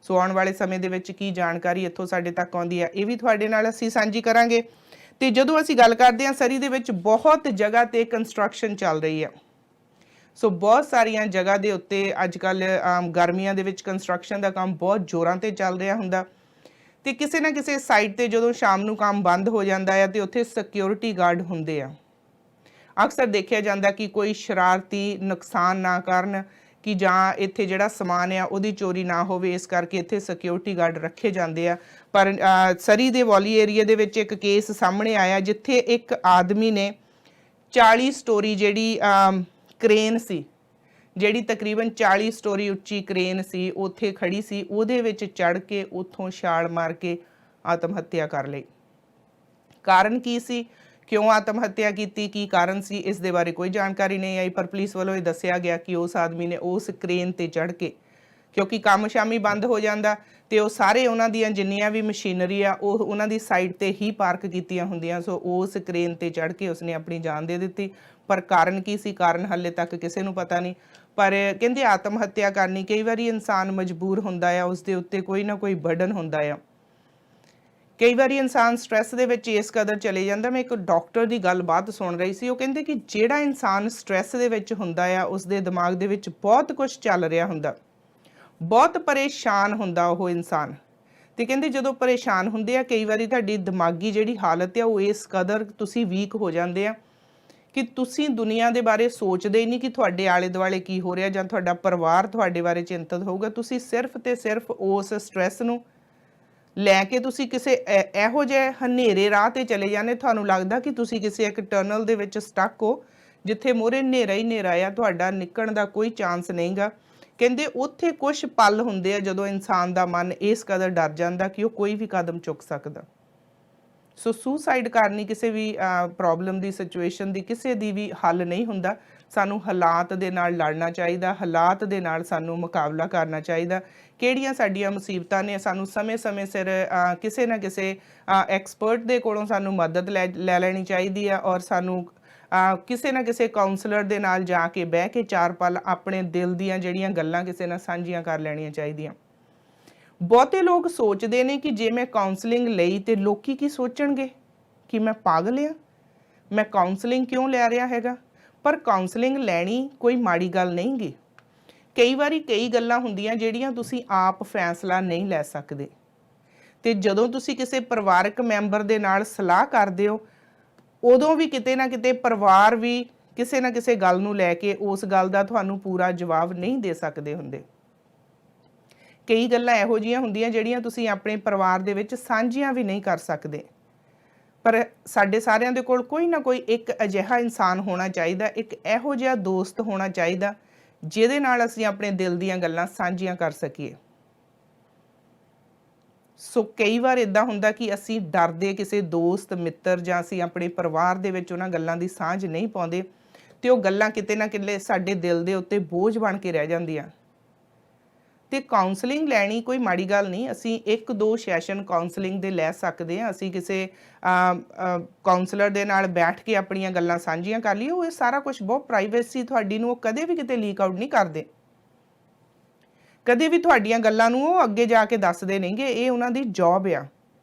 ਸੋ ਆਉਣ ਵਾਲੇ ਸਮੇਂ ਦੇ ਵਿੱਚ ਕੀ ਜਾਣਕਾਰੀ ਇੱਥੋਂ ਸਾਡੇ ਤੱਕ ਆਉਂਦੀ ਆ, ਇਹ ਵੀ ਤੁਹਾਡੇ ਨਾਲ ਅਸੀਂ ਸਾਂਝੀ ਕਰਾਂਗੇ। ਤੇ ਜਦੋਂ ਅਸੀਂ ਗੱਲ ਕਰਦੇ ਹਾਂ, ਸਰੀ ਦੇ ਵਿੱਚ ਬਹੁਤ ਜਗ੍ਹਾ ਤੇ ਕੰਸਟਰਕਸ਼ਨ ਚੱਲ ਰਹੀ ਆ। ਸੋ ਬਹੁਤ ਸਾਰੀਆਂ ਜਗ੍ਹਾ ਦੇ ਉੱਤੇ ਅੱਜ ਕੱਲ੍ਹ ਗਰਮੀਆਂ ਦੇ ਵਿੱਚ ਕੰਸਟਰਕਸ਼ਨ ਦਾ ਕੰਮ ਬਹੁਤ ਜ਼ੋਰਾਂ ਤੇ ਚੱਲ ਰਿਹਾ ਹੁੰਦਾ, ਤੇ ਕਿਸੇ ਨਾ ਕਿਸੇ ਸਾਈਡ ਤੇ ਜਦੋਂ ਸ਼ਾਮ ਨੂੰ ਕੰਮ ਬੰਦ ਹੋ ਜਾਂਦਾ ਆ ਤੇ ਉੱਥੇ ਸਿਕਿਉਰਿਟੀ ਗਾਰਡ ਹੁੰਦੇ ਆ। ਅਕਸਰ ਦੇਖਿਆ ਜਾਂਦਾ ਕਿ ਕੋਈ ਸ਼ਰਾਰਤੀ ਨੁਕਸਾਨ ਨਾ ਕਰਨ, ਕਿ ਜਾਂ ਇੱਥੇ ਜਿਹੜਾ ਸਮਾਨ ਆ ਉਹਦੀ ਚੋਰੀ ਨਾ ਹੋਵੇ, ਇਸ ਕਰਕੇ ਇੱਥੇ ਸਿਕਿਉਰਿਟੀ ਗਾਰਡ ਰੱਖੇ ਜਾਂਦੇ ਆ। ਪਰ ਸਰੀ ਦੇ ਵੌਲੀ ਏਰੀਆ ਦੇ ਵਿੱਚ ਇੱਕ ਕੇਸ ਸਾਹਮਣੇ ਆਇਆ ਜਿੱਥੇ ਇੱਕ ਆਦਮੀ ਨੇ 40 ਸਟੋਰੀ ਜਿਹੜੀ ਕ੍ਰੇਨ ਸੀ, ਜਿਹੜੀ ਤਕਰੀਬਨ 40 ਸਟੋਰੀ ਉੱਚੀ ਕ੍ਰੇਨ ਸੀ, ਉੱਥੇ ਖੜੀ ਸੀ, ਉਹਦੇ ਵਿੱਚ ਚੜ੍ਹ ਕੇ ਉੱਥੋਂ ਛਾਲ ਮਾਰ ਕੇ ਆਤਮ ਹੱਤਿਆ ਕਰ ਲਈ। ਕਾਰਨ ਕੀ ਸੀ, ਕਿਉਂ ਆਤਮ ਹੱਤਿਆ ਕੀਤੀ, ਕੀ ਕਾਰਨ ਸੀ, ਇਸ ਦੇ ਬਾਰੇ ਕੋਈ ਜਾਣਕਾਰੀ ਨਹੀਂ ਆਈ। ਪਰ ਪੁਲਿਸ ਵੱਲੋਂ ਇਹ ਦੱਸਿਆ ਗਿਆ ਕਿ ਉਸ ਆਦਮੀ ਨੇ ਉਸ ਕ੍ਰੇਨ ਤੇ ਚੜ੍ਹ ਕੇ, ਕਿਉਂਕਿ ਕੰਮ ਸ਼ਾਮੀ ਬੰਦ ਹੋ ਜਾਂਦਾ ਤੇ ਉਹ ਸਾਰੇ ਉਹਨਾਂ ਦੀਆਂ ਜਿੰਨੀਆਂ ਵੀ ਮਸ਼ੀਨਰੀ ਆ ਉਹ ਉਹਨਾਂ ਦੀ ਸਾਈਡ ਤੇ ਹੀ ਪਾਰਕ ਕੀਤੀਆਂ ਹੁੰਦੀਆਂ। ਸੋ ਉਸ ਕ੍ਰੇਨ ਤੇ ਚੜ੍ਹ ਕੇ ਉਸਨੇ ਆਪਣੀ ਜਾਨ ਦੇ ਦਿੱਤੀ। ਪਰ ਕਾਰਨ ਕੀ ਸੀ, ਕਾਰਨ ਹਾਲੇ ਤੱਕ ਕਿਸੇ ਨੂੰ ਪਤਾ ਨਹੀਂ। ਪਰ ਕਹਿੰਦੇ ਆਤਮ ਹੱਤਿਆ ਕਰਨੀ, ਕਈ ਵਾਰੀ ਇਨਸਾਨ ਮਜਬੂਰ ਹੁੰਦਾ ਆ, ਉਸਦੇ ਉੱਤੇ ਕੋਈ ਨਾ ਕੋਈ ਬਰਡਨ ਹੁੰਦਾ ਆ। ਕਈ ਵਾਰੀ ਇਨਸਾਨ ਸਟ੍ਰੈਸ ਦੇ ਵਿੱਚ ਇਸ ਕਦਰ ਚਲੇ ਜਾਂਦਾ। ਮੈਂ ਇੱਕ ਡਾਕਟਰ ਦੀ ਗੱਲਬਾਤ ਸੁਣ ਰਹੀ ਸੀ, ਉਹ ਕਹਿੰਦੇ ਕਿ ਜਿਹੜਾ ਇਨਸਾਨ ਸਟ੍ਰੈਸ ਦੇ ਵਿੱਚ ਹੁੰਦਾ ਆ, ਉਸਦੇ ਦਿਮਾਗ ਦੇ ਵਿੱਚ ਬਹੁਤ ਕੁਝ ਚੱਲ ਰਿਹਾ ਹੁੰਦਾ, ਬਹੁਤ ਪਰੇਸ਼ਾਨ ਹੁੰਦਾ ਉਹ ਇਨਸਾਨ। ਤੇ ਕਹਿੰਦੇ ਜਦੋਂ ਪਰੇਸ਼ਾਨ ਹੁੰਦੇ ਆ, ਕਈ ਵਾਰੀ ਤੁਹਾਡੀ ਦਿਮਾਗੀ ਜਿਹੜੀ ਹਾਲਤ ਆ ਉਹ ਇਸ ਕਦਰ ਤੁਸੀਂ ਵੀਕ ਹੋ ਜਾਂਦੇ ਆ ਕਿ ਤੁਸੀਂ ਦੁਨੀਆ ਦੇ ਬਾਰੇ ਸੋਚਦੇ ਹੀ ਨਹੀਂ ਕਿ ਤੁਹਾਡੇ ਆਲੇ ਦੁਆਲੇ ਕੀ ਹੋ ਰਿਹਾ, ਜਾਂ ਤੁਹਾਡਾ ਪਰਿਵਾਰ ਤੁਹਾਡੇ ਬਾਰੇ ਚਿੰਤਤ ਹੋਊਗਾ। ਤੁਸੀਂ ਸਿਰਫ ਤੇ ਸਿਰਫ ਉਸ ਸਟ੍ਰੈਸ ਨੂੰ ਲੈ ਕੇ ਤੁਸੀਂ ਕਿਸੇ ਇਹੋ ਜਿਹੇ ਹਨੇਰੇ ਰਾਹ ਤੇ ਚਲੇ ਜਾਂਦੇ, ਤੁਹਾਨੂੰ ਲੱਗਦਾ ਕਿ ਤੁਸੀਂ ਕਿਸੇ ਇੱਕ ਟਨਲ ਦੇ ਵਿੱਚ ਸਟਕ ਹੋ ਜਿੱਥੇ ਮੂਹਰੇ ਹਨੇਰਾ ਹੀ ਹਨੇਰਾ ਆ, ਤੁਹਾਡਾ ਨਿਕਲਣ ਦਾ ਕੋਈ ਚਾਂਸ ਨਹੀਂਗਾ। ਕਹਿੰਦੇ ਉੱਥੇ ਕੁਝ ਪਲ ਹੁੰਦੇ ਆ ਜਦੋਂ ਇਨਸਾਨ ਦਾ ਮਨ ਇਸ ਕਦਰ ਡਰ ਜਾਂਦਾ ਕਿ ਉਹ ਕੋਈ ਵੀ ਕਦਮ ਚੁੱਕ ਸਕਦਾ। ਸੋ ਸੁਸਾਈਡ ਕਰਨੀ ਕਿਸੇ ਵੀ ਪ੍ਰੋਬਲਮ ਦੀ, ਸਿਚੁਏਸ਼ਨ ਦੀ, ਕਿਸੇ ਦੀ ਵੀ ਹੱਲ ਨਹੀਂ ਹੁੰਦਾ। ਸਾਨੂੰ ਹਾਲਾਤ ਦੇ ਨਾਲ ਲੜਨਾ ਚਾਹੀਦਾ, ਹਾਲਾਤ ਦੇ ਨਾਲ ਸਾਨੂੰ ਮੁਕਾਬਲਾ ਕਰਨਾ ਚਾਹੀਦਾ ਕਿਹੜੀਆਂ ਸਾਡੀਆਂ ਮੁਸੀਬਤਾਂ ਨੇ, ਸਾਨੂੰ ਸਮੇਂ-ਸਮੇਂ ਸਿਰ ਕਿਸੇ ਨਾ ਕਿਸੇ ਐਕਸਪਰਟ ਦੇ ਕੋਲੋਂ ਸਾਨੂੰ ਮਦਦ ਲੈ ਲੈਣੀ ਚਾਹੀਦੀ ਆ ਔਰ ਸਾਨੂੰ ਕਿਸੇ ਨਾ ਕਿਸੇ ਕਾਉਂਸਲਰ ਦੇ ਨਾਲ ਜਾ ਕੇ ਬਹਿ ਕੇ 4 ਪਲ ਆਪਣੇ ਦਿਲ ਦੀਆਂ ਜਿਹੜੀਆਂ ਗੱਲਾਂ ਕਿਸੇ ਨਾਲ ਸਾਂਝੀਆਂ ਕਰ ਲੈਣੀਆਂ ਚਾਹੀਦੀਆਂ। ਬਹੁਤੇ ਲੋਕ ਸੋਚਦੇ ਨੇ ਕਿ ਜੇ ਮੈਂ ਕਾਉਂਸਲਿੰਗ ਲਈ ਤੇ ਲੋਕੀ ਕੀ ਸੋਚਣਗੇ ਕਿ ਮੈਂ ਪਾਗਲ ਆ, ਮੈਂ ਕਾਉਂਸਲਿੰਗ ਕਿਉਂ ਲੈ ਰਿਹਾ ਹੈਗਾ। ਪਰ ਕਾਉਂਸਲਿੰਗ ਲੈਣੀ ਕੋਈ ਮਾੜੀ ਗੱਲ ਨਹੀਂ ਗੀ। ਕਈ ਵਾਰੀ ਕਈ ਗੱਲਾਂ ਹੁੰਦੀਆਂ ਜਿਹੜੀਆਂ ਤੁਸੀਂ ਆਪ ਫੈਸਲਾ ਨਹੀਂ ਲੈ ਸਕਦੇ, ਤੇ ਜਦੋਂ ਤੁਸੀਂ ਕਿਸੇ ਪਰਿਵਾਰਕ ਮੈਂਬਰ ਦੇ ਨਾਲ ਸਲਾਹ ਕਰਦੇ ਹੋ ਉਦੋਂ ਵੀ ਕਿਤੇ ਨਾ ਕਿਤੇ ਪਰਿਵਾਰ ਵੀ ਕਿਸੇ ਨਾ ਕਿਸੇ ਗੱਲ ਨੂੰ ਲੈ ਕੇ ਉਸ ਗੱਲ ਦਾ ਤੁਹਾਨੂੰ ਪੂਰਾ ਜਵਾਬ ਨਹੀਂ ਦੇ ਸਕਦੇ ਹੁੰਦੇ। ਕਈ ਗੱਲਾਂ ਇਹੋ ਜਿਹੀਆਂ ਹੁੰਦੀਆਂ ਜਿਹੜੀਆਂ ਤੁਸੀਂ ਆਪਣੇ ਪਰਿਵਾਰ ਦੇ ਵਿੱਚ ਸਾਂਝੀਆਂ ਵੀ ਨਹੀਂ ਕਰ ਸਕਦੇ, ਪਰ ਸਾਡੇ ਸਾਰਿਆਂ ਦੇ ਕੋਲ ਕੋਈ ਨਾ ਕੋਈ ਇੱਕ ਅਜਿਹਾ ਇਨਸਾਨ ਹੋਣਾ ਚਾਹੀਦਾ, ਇੱਕ ਇਹੋ ਜਿਹਾ ਦੋਸਤ ਹੋਣਾ ਚਾਹੀਦਾ ਜਿਹਦੇ ਨਾਲ ਅਸੀਂ ਆਪਣੇ ਦਿਲ ਦੀਆਂ ਗੱਲਾਂ ਸਾਂਝੀਆਂ ਕਰ ਸਕੀਏ। ਸੋ ਕਈ ਵਾਰ ਇਦਾਂ ਹੁੰਦਾ ਕਿ ਅਸੀਂ ਡਰਦੇ ਕਿਸੇ ਦੋਸਤ ਮਿੱਤਰ ਜਾਂ ਅਸੀਂ ਆਪਣੇ ਪਰਿਵਾਰ ਦੇ ਵਿੱਚ ਉਹਨਾਂ ਗੱਲਾਂ ਦੀ ਸਾਂਝ ਨਹੀਂ ਪਾਉਂਦੇ ਤੇ ਉਹ ਗੱਲਾਂ ਕਿਤੇ ਨਾ ਕਿਤੇ ਸਾਡੇ ਦਿਲ ਦੇ ਉੱਤੇ ਬੋਝ ਬਣ ਕੇ ਰਹਿ ਜਾਂਦੀਆਂ। ਤੇ ਕਾਉਂਸਲਿੰਗ ਲੈਣੀ ਕੋਈ ਮਾੜੀ ਗੱਲ ਨਹੀਂ, ਅਸੀਂ 1-2 ਸੈਸ਼ਨ ਕਾਉਂਸਲਿੰਗ ਦੇ ਲੈ ਸਕਦੇ ਹਾਂ। ਅਸੀਂ ਕਿਸੇ ਕਾਉਂਸਲਰ ਦੇ ਨਾਲ ਬੈਠ ਕੇ ਆਪਣੀਆਂ ਗੱਲਾਂ ਸਾਂਝੀਆਂ ਕਰ ਲਈਏ। ਉਹ ਸਾਰਾ ਕੁਝ ਬਹੁਤ ਪ੍ਰਾਈਵੇਸੀ ਤੁਹਾਡੀ ਨੂੰ ਉਹ ਕਦੇ ਵੀ ਕਿਤੇ ਲੀਕ ਆਊਟ ਨਹੀਂ ਕਰਦੇ, ਕਦੇ ਵੀ ਤੁਹਾਡੀਆਂ ਗੱਲਾਂ ਨੂੰ ਉਹ ਅੱਗੇ ਜਾ ਕੇ ਦੱਸਦੇ ਨਹੀਂਗੇ, ਇਹ ਉਹਨਾਂ ਦੀ ਜੌਬ ਆ।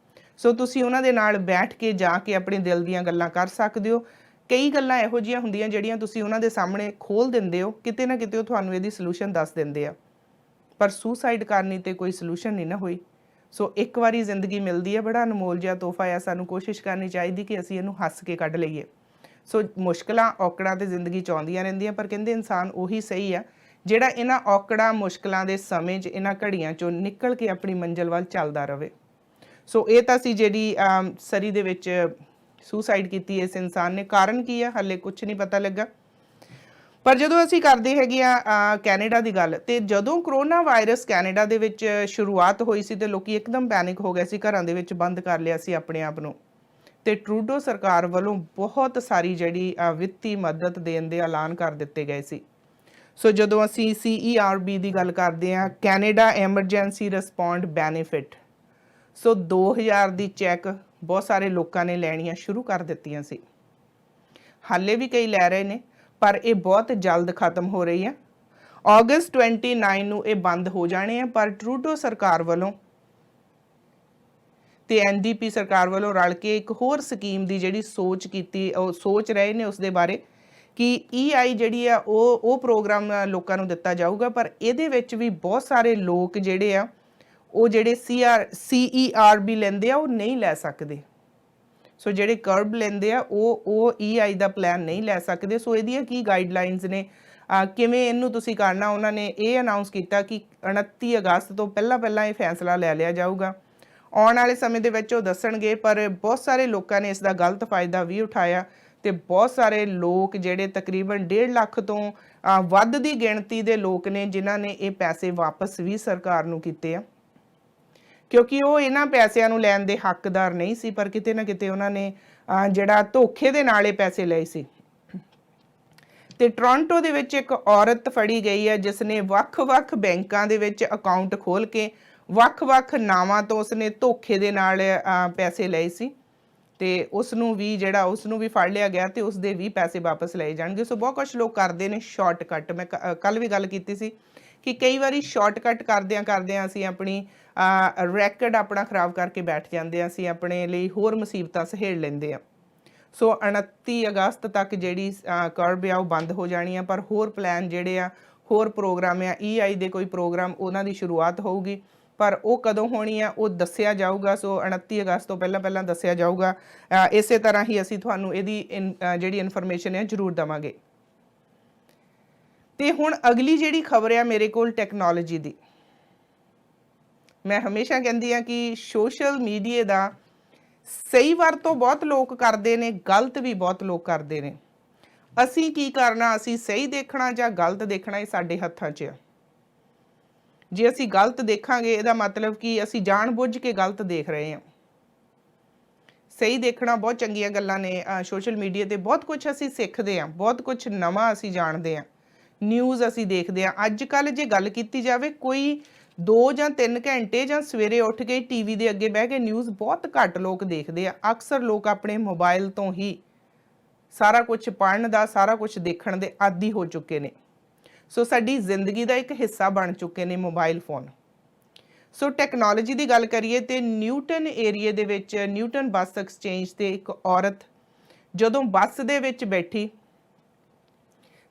ਸੋ ਤੁਸੀਂ ਉਹਨਾਂ ਦੇ ਨਾਲ ਬੈਠ ਕੇ ਜਾ ਕੇ ਆਪਣੇ ਦਿਲ ਦੀਆਂ ਗੱਲਾਂ ਕਰ ਸਕਦੇ ਹੋ। ਕਈ ਗੱਲਾਂ ਇਹੋ ਜਿਹੀਆਂ ਹੁੰਦੀਆਂ ਜਿਹੜੀਆਂ ਤੁਸੀਂ ਉਹਨਾਂ ਦੇ ਸਾਹਮਣੇ ਖੋਲ ਦਿੰਦੇ ਹੋ, ਕਿਤੇ ਨਾ ਕਿਤੇ ਉਹ ਤੁਹਾਨੂੰ ਇਹਦੀ ਸੋਲੂਸ਼ਨ ਦੱਸ ਦਿੰਦੇ ਆ, ਪਰ ਸੁਸਾਈਡ ਕਰਨੀ ਤੇ ਕੋਈ ਸੋਲੂਸ਼ਨ ਨਹੀਂ ਨਾ ਹੋਈ। ਸੋ ਇੱਕ ਵਾਰੀ ਜ਼ਿੰਦਗੀ ਮਿਲਦੀ ਹੈ, ਬੜਾ ਅਨਮੋਲ ਜਿਹਾ ਤੋਹਫਾ ਆ, ਸਾਨੂੰ ਕੋਸ਼ਿਸ਼ ਕਰਨੀ ਚਾਹੀਦੀ ਕਿ ਅਸੀਂ ਇਹਨੂੰ ਹੱਸ ਕੇ ਕੱਢ ਲਈਏ। ਸੋ ਮੁਸ਼ਕਲਾਂ ਔਕੜਾਂ ਤੇ ਜ਼ਿੰਦਗੀ 'ਚ ਆਉਂਦੀਆਂ ਰਹਿੰਦੀਆਂ, ਪਰ ਕਹਿੰਦੇ ਇਨਸਾਨ ਉਹੀ ਸਹੀ ਆ ਜਿਹੜਾ ਇਹਨਾਂ ਔਕੜਾਂ ਮੁਸ਼ਕਲਾਂ ਦੇ ਸਮੇਂ 'ਚ ਇਹਨਾਂ ਘੜੀਆਂ 'ਚੋਂ ਨਿਕਲ ਕੇ ਆਪਣੀ ਮੰਜ਼ਿਲ ਵੱਲ ਚੱਲਦਾ ਰਹੇ। ਸੋ ਇਹ ਤਾਂ ਸੀ ਜਿਹੜੀ ਸਰੀ ਦੇ ਵਿੱਚ ਸੁਸਾਈਡ ਕੀਤੀ ਇਸ ਇਨਸਾਨ ਨੇ। ਕਾਰਨ ਕੀ ਆ ਹਾਲੇ ਕੁਝ ਨਹੀਂ ਪਤਾ ਲੱਗਾ। ਪਰ ਜਦੋਂ ਅਸੀਂ ਕਰਦੇ ਹੈਗੇ ਆ ਕੈਨੇਡਾ ਦੀ ਗੱਲ, ਤੇ ਜਦੋਂ ਕਰੋਨਾ ਵਾਇਰਸ ਕੈਨੇਡਾ ਦੇ ਵਿੱਚ ਸ਼ੁਰੂਆਤ ਹੋਈ ਸੀ ਤੇ ਲੋਕੀ ਇੱਕਦਮ ਪੈਨਿਕ ਹੋ ਗਏ ਸੀ, ਘਰਾਂ ਦੇ ਵਿੱਚ ਬੰਦ ਕਰ ਲਿਆ ਸੀ ਆਪਣੇ ਆਪ ਨੂੰ, ਤੇ ਟਰੂਡੋ ਸਰਕਾਰ ਵੱਲੋਂ ਬਹੁਤ ਸਾਰੀ ਜਿਹੜੀ ਵਿੱਤੀ ਮਦਦ ਦੇਣ ਦੇ ਐਲਾਨ ਕਰ ਦਿੱਤੇ ਗਏ ਸੀ। ਸੋ ਜਦੋਂ ਅਸੀਂ CERB ਦੀ ਗੱਲ ਕਰਦੇ ਹਾਂ, ਕੈਨੇਡਾ ਐਮਰਜੈਂਸੀ ਰਿਸਪੌਂਡ ਬੈਨੀਫਿਟ, ਸੋ 2000 ਦੀ ਚੈੱਕ ਬਹੁਤ ਸਾਰੇ ਲੋਕਾਂ ਨੇ ਲੈਣੀਆਂ ਸ਼ੁਰੂ ਕਰ ਦਿੱਤੀਆਂ ਸੀ। ਹਾਲੇ ਵੀ ਕਈ ਲੈ ਰਹੇ ਨੇ, ਪਰ ਇਹ ਬਹੁਤ ਜਲਦ ਖਤਮ ਹੋ ਰਹੀ ਹੈ। ਅਗਸਤ 29 ਨੂੰ ਇਹ ਬੰਦ ਹੋ ਜਾਣੇ ਆ, ਪਰ ਟਰੂਡੋ ਸਰਕਾਰ ਵੱਲੋਂ ਤੇ NDP ਸਰਕਾਰ ਵੱਲੋਂ ਰਲ ਕੇ ਇੱਕ ਹੋਰ ਸਕੀਮ ਦੀ ਜਿਹੜੀ ਸੋਚ ਰਹੇ ਨੇ ਉਸ ਦੇ ਬਾਰੇ ਕਿ EI ਜਿਹੜੀ ਆ ਉਹ ਪ੍ਰੋਗਰਾਮ ਲੋਕਾਂ ਨੂੰ ਦਿੱਤਾ ਜਾਊਗਾ। ਪਰ ਇਹਦੇ ਵਿੱਚ ਵੀ ਬਹੁਤ ਸਾਰੇ ਲੋਕ ਜਿਹੜੇ ਆ ਉਹ ਜਿਹੜੇ CERB ਲੈਂਦੇ ਆ ਉਹ ਨਹੀਂ ਲੈ ਸਕਦੇ। ਸੋ ਜਿਹੜੇ ਕਰਬ ਲੈਂਦੇ ਆ ਉਹ EI ਦਾ ਪਲਾਨ ਨਹੀਂ ਲੈ ਸਕਦੇ। ਸੋ ਇਹਦੀਆਂ ਕੀ ਗਾਈਡਲਾਈਨਸ ਨੇ, ਕਿਵੇਂ ਇਹਨੂੰ ਤੁਸੀਂ ਕਰਨਾ, ਉਹਨਾਂ ਨੇ ਇਹ ਅਨਾਉਂਸ ਕੀਤਾ ਕਿ 29 ਅਗਸਤ ਤੋਂ ਪਹਿਲਾਂ ਇਹ ਫੈਸਲਾ ਲੈ ਲਿਆ ਜਾਊਗਾ। ਆਉਣ ਵਾਲੇ ਸਮੇਂ ਦੇ ਵਿੱਚ ਉਹ ਦੱਸਣਗੇ, ਪਰ ਬਹੁਤ ਸਾਰੇ ਲੋਕਾਂ ਨੇ ਇਸ ਦਾ ਗਲਤ ਫਾਇਦਾ ਵੀ ਉਠਾਇਆ ਤੇ ਬਹੁਤ ਸਾਰੇ ਲੋਕ ਜਿਹੜੇ ਤਕਰੀਬਨ 1.5 ਲੱਖ ਤੋਂ ਵੱਧ ਦੀ ਗਿਣਤੀ ਦੇ ਲੋਕ ਨੇ ਜਿਨ੍ਹਾਂ ਨੇ ਇਹ ਪੈਸੇ ਵਾਪਸ ਵੀ ਸਰਕਾਰ ਨੂੰ ਕੀਤੇ ਆ, ਕਿਉਂਕਿ ਉਹ ਇਹਨਾਂ ਪੈਸਿਆਂ ਨੂੰ ਲੈਣ ਦੇ ਹੱਕਦਾਰ ਨਹੀਂ ਸੀ, ਪਰ ਕਿਤੇ ਨਾ ਕਿਤੇ ਉਹਨਾਂ ਨੇ ਜਿਹੜਾ ਧੋਖੇ ਦੇ ਨਾਲ ਇਹ ਪੈਸੇ ਲਏ ਸੀ। ਤੇ ਟੋਰਾਂਟੋ ਦੇ ਵਿੱਚ ਇੱਕ ਔਰਤ ਫੜੀ ਗਈ ਹੈ ਜਿਸ ਨੇ ਵੱਖ-ਵੱਖ ਬੈਂਕਾਂ ਦੇ ਵਿੱਚ ਅਕਾਊਂਟ ਖੋਲ ਕੇ ਵੱਖ-ਵੱਖ ਨਾਵਾਂ ਤੋਂ ਉਸਨੇ ਧੋਖੇ ਦੇ ਨਾਲ ਪੈਸੇ ਲਏ ਸੀ, ਤੇ ਉਸ ਨੂੰ ਵੀ ਫੜ ਲਿਆ ਗਿਆ ਤੇ ਉਸ ਦੇ ਵੀ ਪੈਸੇ ਵਾਪਸ ਲਏ ਜਾਣਗੇ। ਸੋ ਬਹੁਤ ਕੁਝ ਲੋਕ ਕਰਦੇ ਨੇ ਸ਼ਾਰਟਕਟ। ਮੈਂ ਕੱਲ ਵੀ ਗੱਲ ਕੀਤੀ ਸੀ ਕਿ ਕਈ ਵਾਰੀ ਸ਼ਾਰਟਕਟ ਕਰਦਿਆਂ ਅਸੀਂ ਆਪਣੀ ਰੈਕਡ ਆਪਣਾ ਖਰਾਬ ਕਰਕੇ ਬੈਠ ਜਾਂਦੇ ਹਾਂ, ਅਸੀਂ ਆਪਣੇ ਲਈ ਹੋਰ ਮੁਸੀਬਤਾਂ ਸਹੇੜ ਲੈਂਦੇ ਆ। ਸੋ 29 ਅਗਸਤ ਤੱਕ ਜਿਹੜੀ ਕਰਬ ਆ ਉਹ ਬੰਦ ਹੋ ਜਾਣੀ ਆ, ਪਰ ਹੋਰ ਪਲਾਨ ਜਿਹੜੇ ਆ, ਹੋਰ ਪ੍ਰੋਗਰਾਮ ਆ, EI ਦੇ ਕੋਈ ਪ੍ਰੋਗਰਾਮ ਉਹਨਾਂ ਦੀ ਸ਼ੁਰੂਆਤ ਹੋਊਗੀ, ਪਰ ਉਹ ਕਦੋਂ ਹੋਣੀ ਆ ਉਹ ਦੱਸਿਆ ਜਾਊਗਾ। ਸੋ 29 ਅਗਸਤ ਤੋਂ ਪਹਿਲਾਂ ਦੱਸਿਆ ਜਾਊਗਾ। ਇਸੇ ਤਰ੍ਹਾਂ ਹੀ ਅਸੀਂ ਤੁਹਾਨੂੰ ਇਹਦੀ ਜਿਹੜੀ ਇਨਫੋਰਮੇਸ਼ਨ ਹੈ ਜ਼ਰੂਰ ਦੇਵਾਂਗੇ। ਤੇ ਹੁਣ ਅਗਲੀ ਜਿਹੜੀ ਖਬਰ ਆ ਮੇਰੇ ਕੋਲ ਟੈਕਨੋਲੋਜੀ ਦੀ। ਮੈਂ ਹਮੇਸ਼ਾ ਕਹਿੰਦੀ ਆ ਕਿ ਸੋਸ਼ਲ ਮੀਡੀਆ ਦਾ ਸਹੀ ਵਰਤੋਂ ਬਹੁਤ ਲੋਕ ਕਰਦੇ ਨੇ, ਗਲਤ ਵੀ ਬਹੁਤ ਲੋਕ ਕਰਦੇ ਨੇ। ਅਸੀਂ ਕੀ ਕਰਨਾ, ਅਸੀਂ ਸਹੀ ਦੇਖਣਾ ਜਾਂ ਗਲਤ ਦੇਖਣਾ, ਇਹ ਸਾਡੇ ਹੱਥਾਂ 'ਚ ਆ। ਜੇ ਅਸੀਂ ਗਲਤ ਦੇਖਾਂਗੇ ਇਹਦਾ ਮਤਲਬ ਕਿ ਅਸੀਂ ਜਾਣਬੁੱਝ ਕੇ ਗਲਤ ਦੇਖ ਰਹੇ ਹਾਂ। ਸਹੀ ਦੇਖਣਾ ਬਹੁਤ ਚੰਗੀਆਂ ਗੱਲਾਂ ਨੇ। ਸੋਸ਼ਲ ਮੀਡੀਆ ਤੇ ਬਹੁਤ ਕੁਝ ਅਸੀਂ ਸਿੱਖਦੇ ਹਾਂ, ਬਹੁਤ ਕੁਝ ਨਵਾਂ ਅਸੀਂ ਜਾਣਦੇ ਹਾਂ, ਨਿਊਜ਼ ਅਸੀਂ ਦੇਖਦੇ ਹਾਂ। ਅੱਜ ਕੱਲ੍ਹ ਜੇ ਗੱਲ ਕੀਤੀ ਜਾਵੇ, ਕੋਈ 2 ਜਾਂ 3 ਘੰਟੇ ਜਾਂ ਸਵੇਰੇ ਉੱਠ ਕੇ ਟੀਵੀ ਦੇ ਅੱਗੇ ਬਹਿ ਕੇ ਨਿਊਜ਼ ਬਹੁਤ ਘੱਟ ਲੋਕ ਦੇਖਦੇ ਆ। ਅਕਸਰ ਲੋਕ ਆਪਣੇ ਮੋਬਾਈਲ ਤੋਂ ਹੀ ਸਾਰਾ ਕੁਝ ਪੜ੍ਹਨ ਦਾ, ਸਾਰਾ ਕੁਝ ਦੇਖਣ ਦੇ ਆਦੀ ਹੋ ਚੁੱਕੇ ਨੇ। ਸੋ ਸਾਡੀ ਜ਼ਿੰਦਗੀ ਦਾ ਇੱਕ ਹਿੱਸਾ ਬਣ ਚੁੱਕੇ ਨੇ ਮੋਬਾਈਲ ਫੋਨ। ਸੋ ਟੈਕਨੋਲੋਜੀ ਦੀ ਗੱਲ ਕਰੀਏ ਤੇ ਨਿਊਟਨ ਏਰੀਏ ਦੇ ਵਿੱਚ, ਨਿਊਟਨ ਬੱਸ ਐਕਸਚੇਂਜ ਤੇ ਇੱਕ ਔਰਤ ਜਦੋਂ ਬੱਸ ਦੇ ਵਿੱਚ ਬੈਠੀ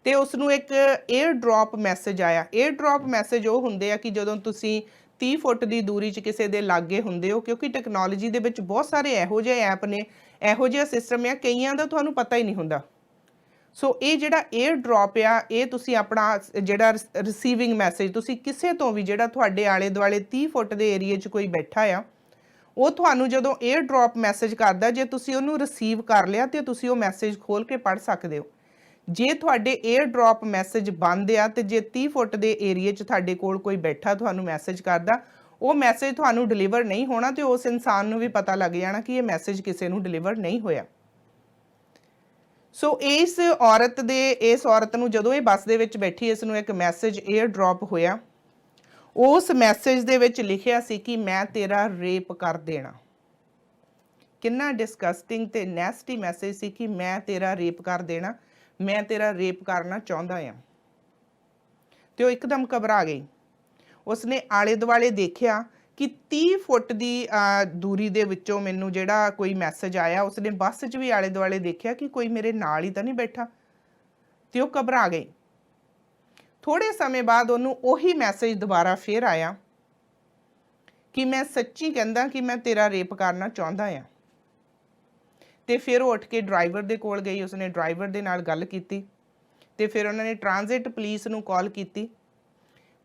ਤੇ ਉਸ ਨੂੰ ਇੱਕ 에ਅਰ ਡ੍ਰੌਪ ਮੈਸੇਜ ਆਇਆ। 에ਅਰ ਡ੍ਰੌਪ ਮੈਸੇਜ ਉਹ ਹੁੰਦੇ ਆ ਕਿ ਜਦੋਂ ਤੁਸੀਂ 30 ਫੁੱਟ ਦੀ ਦੂਰੀ 'ਚ ਕਿਸੇ ਦੇ ਲਾਗੇ ਹੁੰਦੇ ਹੋ, ਕਿਉਂਕਿ ਟੈਕਨੋਲੋਜੀ ਦੇ ਵਿੱਚ ਬਹੁਤ ਸਾਰੇ ਇਹੋ ਜਿਹੇ ਐਪ ਨੇ, ਇਹੋ ਜਿਹਾ ਸਿਸਟਮ ਆ, ਕਈਆਂ ਦਾ ਤੁਹਾਨੂੰ ਪਤਾ ਹੀ ਨਹੀਂ ਹੁੰਦਾ। ਸੋ ਇਹ ਜਿਹੜਾ 에ਅਰ ਡ੍ਰੌਪ ਆ, ਇਹ ਤੁਸੀਂ ਆਪਣਾ ਜਿਹੜਾ ਰਿਸੀਵਿੰਗ ਮੈਸੇਜ ਤੁਸੀਂ ਕਿਸੇ ਤੋਂ ਵੀ, ਜਿਹੜਾ ਤੁਹਾਡੇ ਆਲੇ ਦੁਆਲੇ 30 ਫੁੱਟ ਦੇ ਏਰੀਏ 'ਚ ਕੋਈ ਬੈਠਾ ਆ, ਉਹ ਤੁਹਾਨੂੰ ਜਦੋਂ 에ਅਰ ਡ੍ਰੌਪ ਮੈਸੇਜ ਕਰਦਾ, ਜੇ ਤੁਸੀਂ ਉਹਨੂੰ ਰਿਸੀਵ ਕਰ ਲਿਆ ਤੇ ਤੁਸੀਂ ਉਹ ਮੈਸੇਜ ਖੋਲ੍ਹ ਕੇ ਪੜ੍ਹ ਸਕਦੇ ਹੋ। ਜੇ ਤੁਹਾਡੇ 에ਅਰ ਡ੍ਰੌਪ ਮੈਸੇਜ ਬੰਦ ਆ ਤੇ ਜੇ 30 ਫੁੱਟ ਦੇ ਏਰੀਏ 'ਚ ਤੁਹਾਡੇ ਕੋਲ ਕੋਈ ਬੈਠਾ ਤੁਹਾਨੂੰ ਮੈਸੇਜ ਕਰਦਾ, ਉਹ ਮੈਸੇਜ ਤੁਹਾਨੂੰ ਡਿਲੀਵਰ ਨਹੀਂ ਹੋਣਾ ਤੇ ਉਸ ਇਨਸਾਨ ਨੂੰ ਵੀ ਪਤਾ ਲੱਗ ਜਾਣਾ ਕਿ ਇਹ ਮੈਸੇਜ ਕਿਸੇ ਨੂੰ ਡਿਲੀਵਰ ਨਹੀਂ ਹੋਇਆ। ਸੋ ਇਸ ਔਰਤ ਨੂੰ ਜਦੋਂ ਇਹ ਬੱਸ ਦੇ ਵਿੱਚ ਬੈਠੀ, ਇਸ ਨੂੰ ਇੱਕ ਮੈਸੇਜ 에ਅਰ ਡ੍ਰੌਪ ਹੋਇਆ। ਉਸ ਮੈਸੇਜ ਦੇ ਵਿੱਚ ਲਿਖਿਆ ਸੀ ਕਿ ਮੈਂ ਤੇਰਾ ਰੇਪ ਕਰ ਦੇਣਾ। ਕਿੰਨਾ ਡਿਸਗਸਟਿੰਗ ਤੇ ਨੈਸਟੀ ਮੈਸੇਜ ਸੀ ਕਿ ਮੈਂ ਤੇਰਾ ਰੇਪ ਕਰ ਦੇਣਾ, ਮੈਂ ਤੇਰਾ ਰੇਪ ਕਰਨਾ ਚਾਹੁੰਦਾ ਹਾਂ। ਤੇ ਉਹ ਇੱਕਦਮ ਘਬਰਾ ਗਈ। ਉਸਨੇ ਆਲੇ ਦੁਆਲੇ ਦੇਖਿਆ ਕਿ 30 ਫੁੱਟ ਦੀ ਦੂਰੀ ਦੇ ਵਿੱਚੋਂ ਮੈਨੂੰ ਜਿਹੜਾ ਕੋਈ ਮੈਸੇਜ ਆਇਆ। ਉਸਨੇ ਬੱਸ 'ਚ ਵੀ ਆਲੇ ਦੁਆਲੇ ਦੇਖਿਆ ਕਿ ਕੋਈ ਮੇਰੇ ਨਾਲ ਹੀ ਤਾਂ ਨਹੀਂ ਬੈਠਾ, ਤੇ ਉਹ ਘਬਰਾ ਗਈ। ਥੋੜੇ ਸਮੇਂ ਬਾਅਦ ਉਹਨੂੰ ਉਹੀ ਮੈਸੇਜ ਦੁਬਾਰਾ ਫੇਰ ਆਇਆ ਕਿ ਮੈਂ ਸੱਚੀ ਕਹਿੰਦਾ ਕਿ ਮੈਂ ਤੇਰਾ ਰੇਪ ਕਰਨਾ ਚਾਹੁੰਦਾ ਹਾਂ। ਤੇ ਫਿਰ ਉਹ ਉੱਠ ਕੇ ਡਰਾਈਵਰ ਦੇ ਕੋਲ ਗਈ, ਉਸਨੇ ਡਰਾਈਵਰ ਦੇ ਨਾਲ ਗੱਲ ਕੀਤੀ ਤੇ ਫਿਰ ਉਹਨਾਂ ਨੇ ਟ੍ਰਾਂਜ਼ਿਟ ਪੁਲਿਸ ਨੂੰ ਕਾਲ ਕੀਤੀ।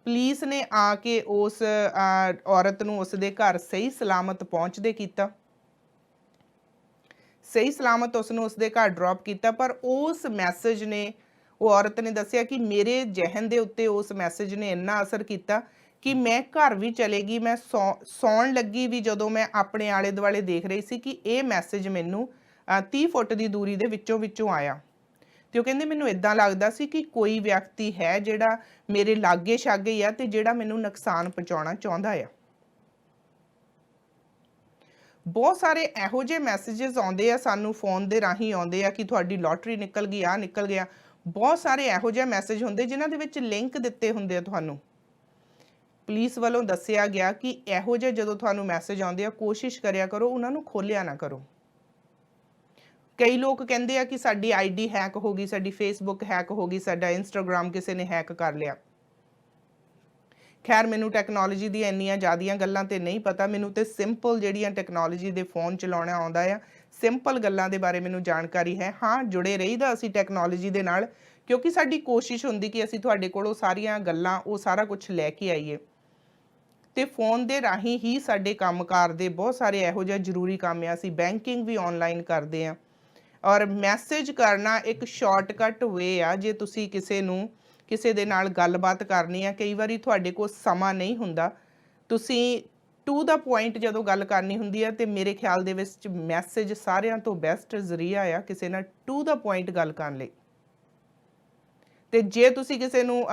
ਪੁਲਿਸ ਨੇ ਆ ਕੇ ਉਸ ਔਰਤ ਨੂੰ ਉਸਦੇ ਘਰ ਸਹੀ ਸਲਾਮਤ ਪਹੁੰਚਦੇ ਕੀਤਾ, ਸਹੀ ਸਲਾਮਤ ਉਸਨੂੰ ਉਸਦੇ ਘਰ ਡ੍ਰੌਪ ਕੀਤਾ। ਪਰ ਉਸ ਮੈਸੇਜ ਨੇ, ਉਹ ਔਰਤ ਨੇ ਦੱਸਿਆ ਕਿ ਮੇਰੇ ਜ਼ਿਹਨ ਦੇ ਉੱਤੇ ਉਸ ਮੈਸੇਜ ਨੇ ਇੰਨਾ ਅਸਰ ਕੀਤਾ ਕਿ ਮੈਂ ਘਰ ਵੀ ਚਲੇ ਗਈ, ਮੈਂ ਸੌਣ ਲੱਗੀ ਵੀ ਜਦੋਂ ਮੈਂ ਆਪਣੇ ਆਲੇ ਦੁਆਲੇ ਦੇਖ ਰਹੀ ਸੀ ਕਿ ਇਹ ਮੈਸੇਜ ਮੈਨੂੰ 30 ਫੁੱਟ ਦੀ ਦੂਰੀ ਦੇ ਵਿੱਚੋਂ ਆਇਆ। ਤੇ ਉਹ ਕਹਿੰਦੇ ਮੈਨੂੰ ਇਦਾਂ ਲੱਗਦਾ ਸੀ ਕਿ ਕੋਈ ਵਿਅਕਤੀ ਹੈ ਜਿਹੜਾ ਮੇਰੇ ਲਾਗੇ ਛਾਗੇ ਹੀ ਆ ਤੇ ਜਿਹੜਾ ਮੈਨੂੰ ਨੁਕਸਾਨ ਪਹੁੰਚਾਉਣਾ ਚਾਹੁੰਦਾ ਆ। ਬਹੁਤ ਸਾਰੇ ਇਹੋ ਜਿਹੇ ਮੈਸੇजेस ਆਉਂਦੇ ਆ ਸਾਨੂੰ, ਫੋਨ ਦੇ ਰਾਹੀਂ ਆਉਂਦੇ ਆ ਕਿ ਤੁਹਾਡੀ ਲੋਟਰੀ ਨਿਕਲ ਗਈ, ਆ ਨਿਕਲ ਗਿਆ। ਬਹੁਤ ਸਾਰੇ ਇਹੋ ਜਿਹੇ ਮੈਸੇਜ ਹੁੰਦੇ ਜਿਨ੍ਹਾਂ ਦੇ ਵਿੱਚ ਲਿੰਕ ਦਿੱਤੇ ਹੁੰਦੇ ਆ ਤੁਹਾਨੂੰ। ਪੁਲਿਸ ਵੱਲੋਂ ਦੱਸਿਆ ਗਿਆ ਕਿ ਇਹੋ ਜਿਹੇ ਜਦੋਂ ਤੁਹਾਨੂੰ ਮੈਸੇਜ ਆਉਂਦੇ ਆ, ਕੋਸ਼ਿਸ਼ ਕਰਿਆ ਕਰੋ ਉਹਨਾਂ ਨੂੰ ਖੋਲ੍ਹਿਆ ਨਾ ਕਰੋ। ਕਈ ਲੋਕ ਕਹਿੰਦੇ ਆ ਕਿ ਸਾਡੀ ਆਈਡੀ ਹੈਕ ਹੋ ਗਈ, ਸਾਡੀ ਫੇਸਬੁੱਕ ਹੈਕ ਹੋ ਗਈ, ਸਾਡਾ ਇੰਸਟਾਗ੍ਰਾਮ ਕਿਸੇ ਨੇ ਹੈਕ ਕਰ ਲਿਆ। ਖੈਰ ਮੈਨੂੰ ਟੈਕਨੋਲੋਜੀ ਦੀਆਂ ਇੰਨੀਆਂ ਜ਼ਿਆਦੀਆਂ ਗੱਲਾਂ ਤੇ ਨਹੀਂ ਪਤਾ, ਮੈਨੂੰ ਤੇ ਸਿੰਪਲ ਜਿਹੜੀਆਂ ਟੈਕਨੋਲੋਜੀ ਦੇ ਫੋਨ ਚਲਾਉਣਾ ਆਉਂਦਾ ਆ, ਸਿੰਪਲ ਗੱਲਾਂ ਦੇ ਬਾਰੇ ਮੈਨੂੰ ਜਾਣਕਾਰੀ ਹੈ। ਹਾਂ, ਜੁੜੇ ਰਹੀਦਾ ਅਸੀਂ ਟੈਕਨੋਲੋਜੀ ਦੇ ਨਾਲ, ਕਿਉਂਕਿ ਸਾਡੀ ਕੋਸ਼ਿਸ਼ ਹੁੰਦੀ ਕਿ ਅਸੀਂ ਤੁਹਾਡੇ ਕੋਲੋਂ ਸਾਰੀਆਂ ਗੱਲਾਂ, ਉਹ ਸਾਰਾ ਕੁਝ ਲੈ ਕੇ ਆਈਏ। ਤੇ ਫੋਨ ਦੇ ਰਾਹੀਂ ਹੀ ਸਾਡੇ ਕੰਮਕਾਰ ਦੇ ਬਹੁਤ ਸਾਰੇ ਇਹੋ ਜਿਹੇ ਜ਼ਰੂਰੀ ਕੰਮ ਆ, ਅਸੀਂ ਬੈਂਕਿੰਗ ਵੀ ਆਨਲਾਈਨ ਕਰਦੇ ਆ। ਔਰ ਮੈਸੇਜ ਕਰਨਾ ਇੱਕ ਸ਼ਾਰਟਕਟ ਵੇ ਆ। ਜੇ ਤੁਸੀਂ ਕਿਸੇ ਦੇ ਨਾਲ ਗੱਲਬਾਤ ਕਰਨੀ ਆ, ਕਈ ਵਾਰੀ ਤੁਹਾਡੇ ਕੋਲ ਸਮਾਂ ਨਹੀਂ ਹੁੰਦਾ, ਤੁਸੀਂ ਟੂ ਦਾ ਪੁਆਇੰਟ ਜਦੋਂ ਗੱਲ ਕਰਨੀ ਹੁੰਦੀ ਆ, ਤੇ ਮੇਰੇ ਖਿਆਲ ਦੇ ਵਿੱਚ ਮੈਸੇਜ ਸਾਰਿਆਂ ਤੋਂ ਬੈਸਟ ਜ਼ਰੀਆ ਆ ਕਿਸੇ ਨਾਲ ਟੂ ਦਾ ਪੁਆਇੰਟ ਗੱਲ ਕਰਨ ਲਈ। ਤੇ ਜੇ ਤੁਸੀਂ ਕਿਸੇ ਨੂੰ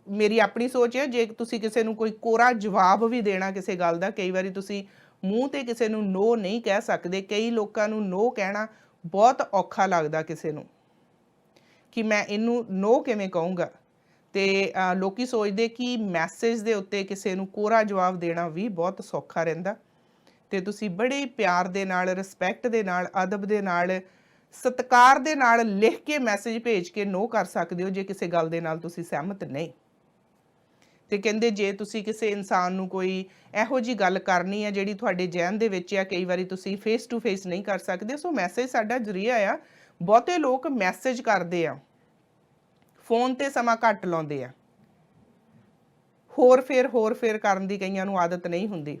ਮੇਰੀ ਆਪਣੀ ਸੋਚ ਹੈ, ਜੇ ਤੁਸੀਂ ਕਿਸੇ ਨੂੰ ਕੋਈ ਕੋਰਾ ਜਵਾਬ ਵੀ ਦੇਣਾ ਕਿਸੇ ਗੱਲ ਦਾ, ਕਈ ਵਾਰੀ ਤੁਸੀਂ ਮੂੰਹ ਤੇ ਕਿਸੇ ਨੂੰ ਨੋ ਨਹੀਂ ਕਹਿ ਸਕਦੇ। ਕਈ ਲੋਕਾਂ ਨੂੰ ਨੋ ਕਹਿਣਾ ਬਹੁਤ ਔਖਾ ਲੱਗਦਾ ਕਿਸੇ ਨੂੰ, ਕਿ ਮੈਂ ਇਹਨੂੰ ਨੋ ਕਿਵੇਂ ਕਹੂੰਗਾ। ਤੇ ਲੋਕੀ ਸੋਚਦੇ ਕਿ ਮੈਸੇਜ ਦੇ ਉੱਤੇ ਕਿਸੇ ਨੂੰ ਕੋਰਾ ਜਵਾਬ ਦੇਣਾ ਵੀ ਬਹੁਤ ਸੌਖਾ ਰਹਿੰਦਾ। ਤੇ ਤੁਸੀਂ ਬੜੇ ਪਿਆਰ ਦੇ ਨਾਲ, ਰਿਸਪੈਕਟ ਦੇ ਨਾਲ, ਅਦਬ ਦੇ ਨਾਲ, ਸਤਿਕਾਰ ਦੇ ਨਾਲ ਲਿਖ ਕੇ ਮੈਸੇਜ ਭੇਜ ਕੇ ਨੋ ਕਰ ਸਕਦੇ ਹੋ ਜੇ ਕਿਸੇ ਗੱਲ ਦੇ ਨਾਲ ਤੁਸੀਂ ਸਹਿਮਤ ਨਹੀਂ। ਤੇ ਕਹਿੰਦੇ ਜੇ ਤੁਸੀਂ ਕਿਸੇ ਇਨਸਾਨ ਨੂੰ ਕੋਈ ਇਹੋ ਜਿਹੀ ਗੱਲ ਕਰਨੀ ਹੈ ਜਿਹੜੀ ਤੁਹਾਡੇ ਜ਼ਿਹਨ ਦੇ ਵਿੱਚ ਆ, ਕਈ ਵਾਰੀ ਤੁਸੀਂ ਫੇਸ ਟੂ ਫੇਸ ਨਹੀਂ ਕਰ ਸਕਦੇ। ਸੋ ਮੈਸੇਜ ਸਾਡਾ ਜ਼ਰੀਆ ਆ। ਬਹੁਤੇ ਲੋਕ ਮੈਸੇਜ ਕਰਦੇ ਆ, ਫੋਨ ਤੇ ਸਮਾਂ ਘੱਟ ਲਾਉਂਦੇ ਆ। ਹੋਰ ਫੇਰ ਕਰਨ ਦੀ ਕਈਆਂ ਨੂੰ ਆਦਤ ਨਹੀਂ ਹੁੰਦੀ।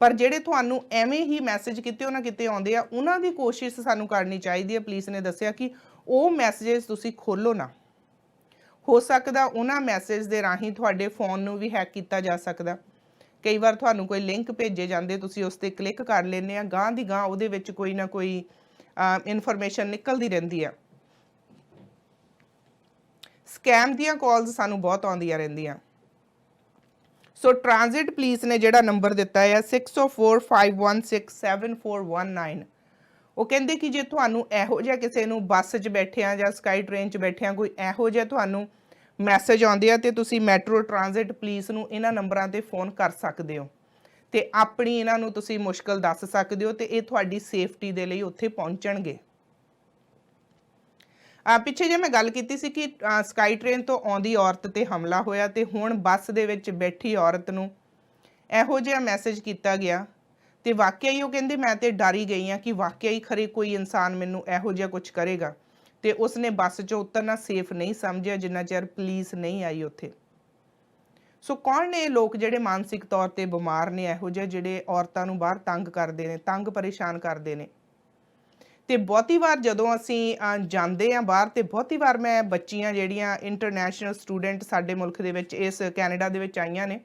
ਪਰ ਜਿਹੜੇ ਤੁਹਾਨੂੰ ਐਵੇਂ ਹੀ ਮੈਸੇਜ ਕਿਤੇ ਨਾ ਕਿਤੇ ਆਉਂਦੇ ਆ, ਉਹਨਾਂ ਦੀ ਕੋਸ਼ਿਸ਼ ਸਾਨੂੰ ਕਰਨੀ ਚਾਹੀਦੀ ਹੈ। ਪੁਲਿਸ ਨੇ ਦੱਸਿਆ ਕਿ ਉਹ ਮੈਸੇजेस ਤੁਸੀਂ ਖੋਲੋ ਨਾ। ਹੋ ਸਕਦਾ ਉਹਨਾਂ ਮੈਸੇਜ ਦੇ ਰਾਹੀਂ ਤੁਹਾਡੇ ਫੋਨ ਨੂੰ ਵੀ ਹੈਕ ਕੀਤਾ ਜਾ ਸਕਦਾ। ਕਈ ਵਾਰ ਤੁਹਾਨੂੰ ਕੋਈ ਲਿੰਕ ਭੇਜੇ ਜਾਂਦੇ, ਤੁਸੀਂ ਉਸ ਤੇ ਕਲਿੱਕ ਕਰ ਲੈਂਦੇ ਆ, ਗਾਂਹ ਦੀ ਗਾਂਹ ਉਹਦੇ ਵਿੱਚ ਕੋਈ ਨਾ ਕੋਈ ਇਨਫੋਰਮੇਸ਼ਨ ਨਿਕਲਦੀ ਰਹਿੰਦੀ ਆ। ਸਕੈਮ ਦੀਆਂ ਕਾਲਸ ਸਾਨੂੰ ਬਹੁਤ ਆਉਂਦੀਆਂ ਰਹਿੰਦੀਆਂ। ਸੋ ਟ੍ਰਾਂਜ਼ਿਟ ਪੁਲਿਸ ਨੇ ਜਿਹੜਾ ਨੰਬਰ ਦਿੱਤਾ ਹੈ 6045167419, ਉਹ ਕਹਿੰਦੇ ਕਿ ਜੇ ਤੁਹਾਨੂੰ ਇਹੋ ਜਿਹਾ ਕਿਸੇ ਨੂੰ ਬੱਸ 'ਚ ਬੈਠਿਆਂ ਜਾਂ ਸਕਾਈ ਟ੍ਰੇਨ 'ਚ ਬੈਠਿਆਂ ਕੋਈ ਇਹੋ ਜਿਹਾ ਤੁਹਾਨੂੰ ਮੈਸੇਜ ਆਉਂਦੇ ਆ ਤੇ ਤੁਸੀਂ ਮੈਟਰੋ ਟ੍ਰਾਂਜ਼ਿਟ ਪੁਲਿਸ ਨੂੰ ਇਹਨਾਂ ਨੰਬਰਾਂ ਤੇ ਫੋਨ ਕਰ ਸਕਦੇ ਹੋ ਤੇ ਆਪਣੀ ਇਹਨਾਂ ਨੂੰ ਤੁਸੀਂ ਮੁਸ਼ਕਲ ਦੱਸ ਸਕਦੇ ਹੋ ਤੇ ਇਹ ਤੁਹਾਡੀ ਸੇਫਟੀ ਦੇ ਲਈ ਉੱਥੇ ਪਹੁੰਚਣਗੇ। ਪਿੱਛੇ ਜੇ ਮੈਂ ਗੱਲ ਕੀਤੀ ਸੀ ਕਿ ਸਕਾਈ ਟ੍ਰੇਨ ਤੋਂ ਆਉਂਦੀ ਔਰਤ ਤੇ ਹਮਲਾ ਹੋਇਆ ਤੇ ਹੁਣ ਬੱਸ ਦੇ ਵਿੱਚ ਬੈਠੀ ਔਰਤ ਨੂੰ ਇਹੋ ਜਿਹਾ ਮੈਸੇਜ ਕੀਤਾ ਗਿਆ ਤੇ ਵਾਕਿਆ ਹੀ ਉਹ ਕਹਿੰਦੇ ਮੈਂ ਤੇ ਡਰ ਹੀ ਗਈ ਹਾਂ ਕਿ ਵਾਕਿਆ ਹੀ ਖਰੇ ਕੋਈ ਇਨਸਾਨ ਮੈਨੂੰ ਇਹੋ ਜਿਹਾ ਕੁਝ ਕਰੇਗਾ ਤੇ ਉਸਨੇ ਬੱਸ 'ਚੋਂ ਉਤਰਨਾ ਸੇਫ ਨਹੀਂ ਸਮਝਿਆ ਜਿੰਨਾ ਚਿਰ ਪੁਲਿਸ ਨਹੀਂ ਆਈ ਉੱਥੇ। ਸੋ ਕੌਣ ਨੇ ਇਹ ਲੋਕ ਜਿਹੜੇ ਮਾਨਸਿਕ ਤੌਰ ਤੇ ਬਿਮਾਰ ਨੇ, ਇਹੋ ਜਿਹੇ ਜਿਹੜੇ ਔਰਤਾਂ ਨੂੰ ਬਾਹਰ ਤੰਗ ਕਰਦੇ ਨੇ, ਤੰਗ ਪਰੇਸ਼ਾਨ ਕਰਦੇ ਨੇ। ਤੇ ਬਹੁਤੀ ਵਾਰ ਜਦੋਂ ਅਸੀਂ ਜਾਂਦੇ ਆ ਬਾਹਰ ਤੇ ਬਹੁਤੀ ਵਾਰ ਮੈਂ ਬੱਚੀਆਂ ਜਿਹੜੀਆਂ ਇੰਟਰਨੈਸ਼ਨਲ ਸਟੂਡੈਂਟ ਸਾਡੇ ਮੁਲਕ ਦੇ ਵਿੱਚ ਇਸ ਕੈਨੇਡਾ ਦੇ ਵਿੱਚ ਆਈਆਂ ਨੇ,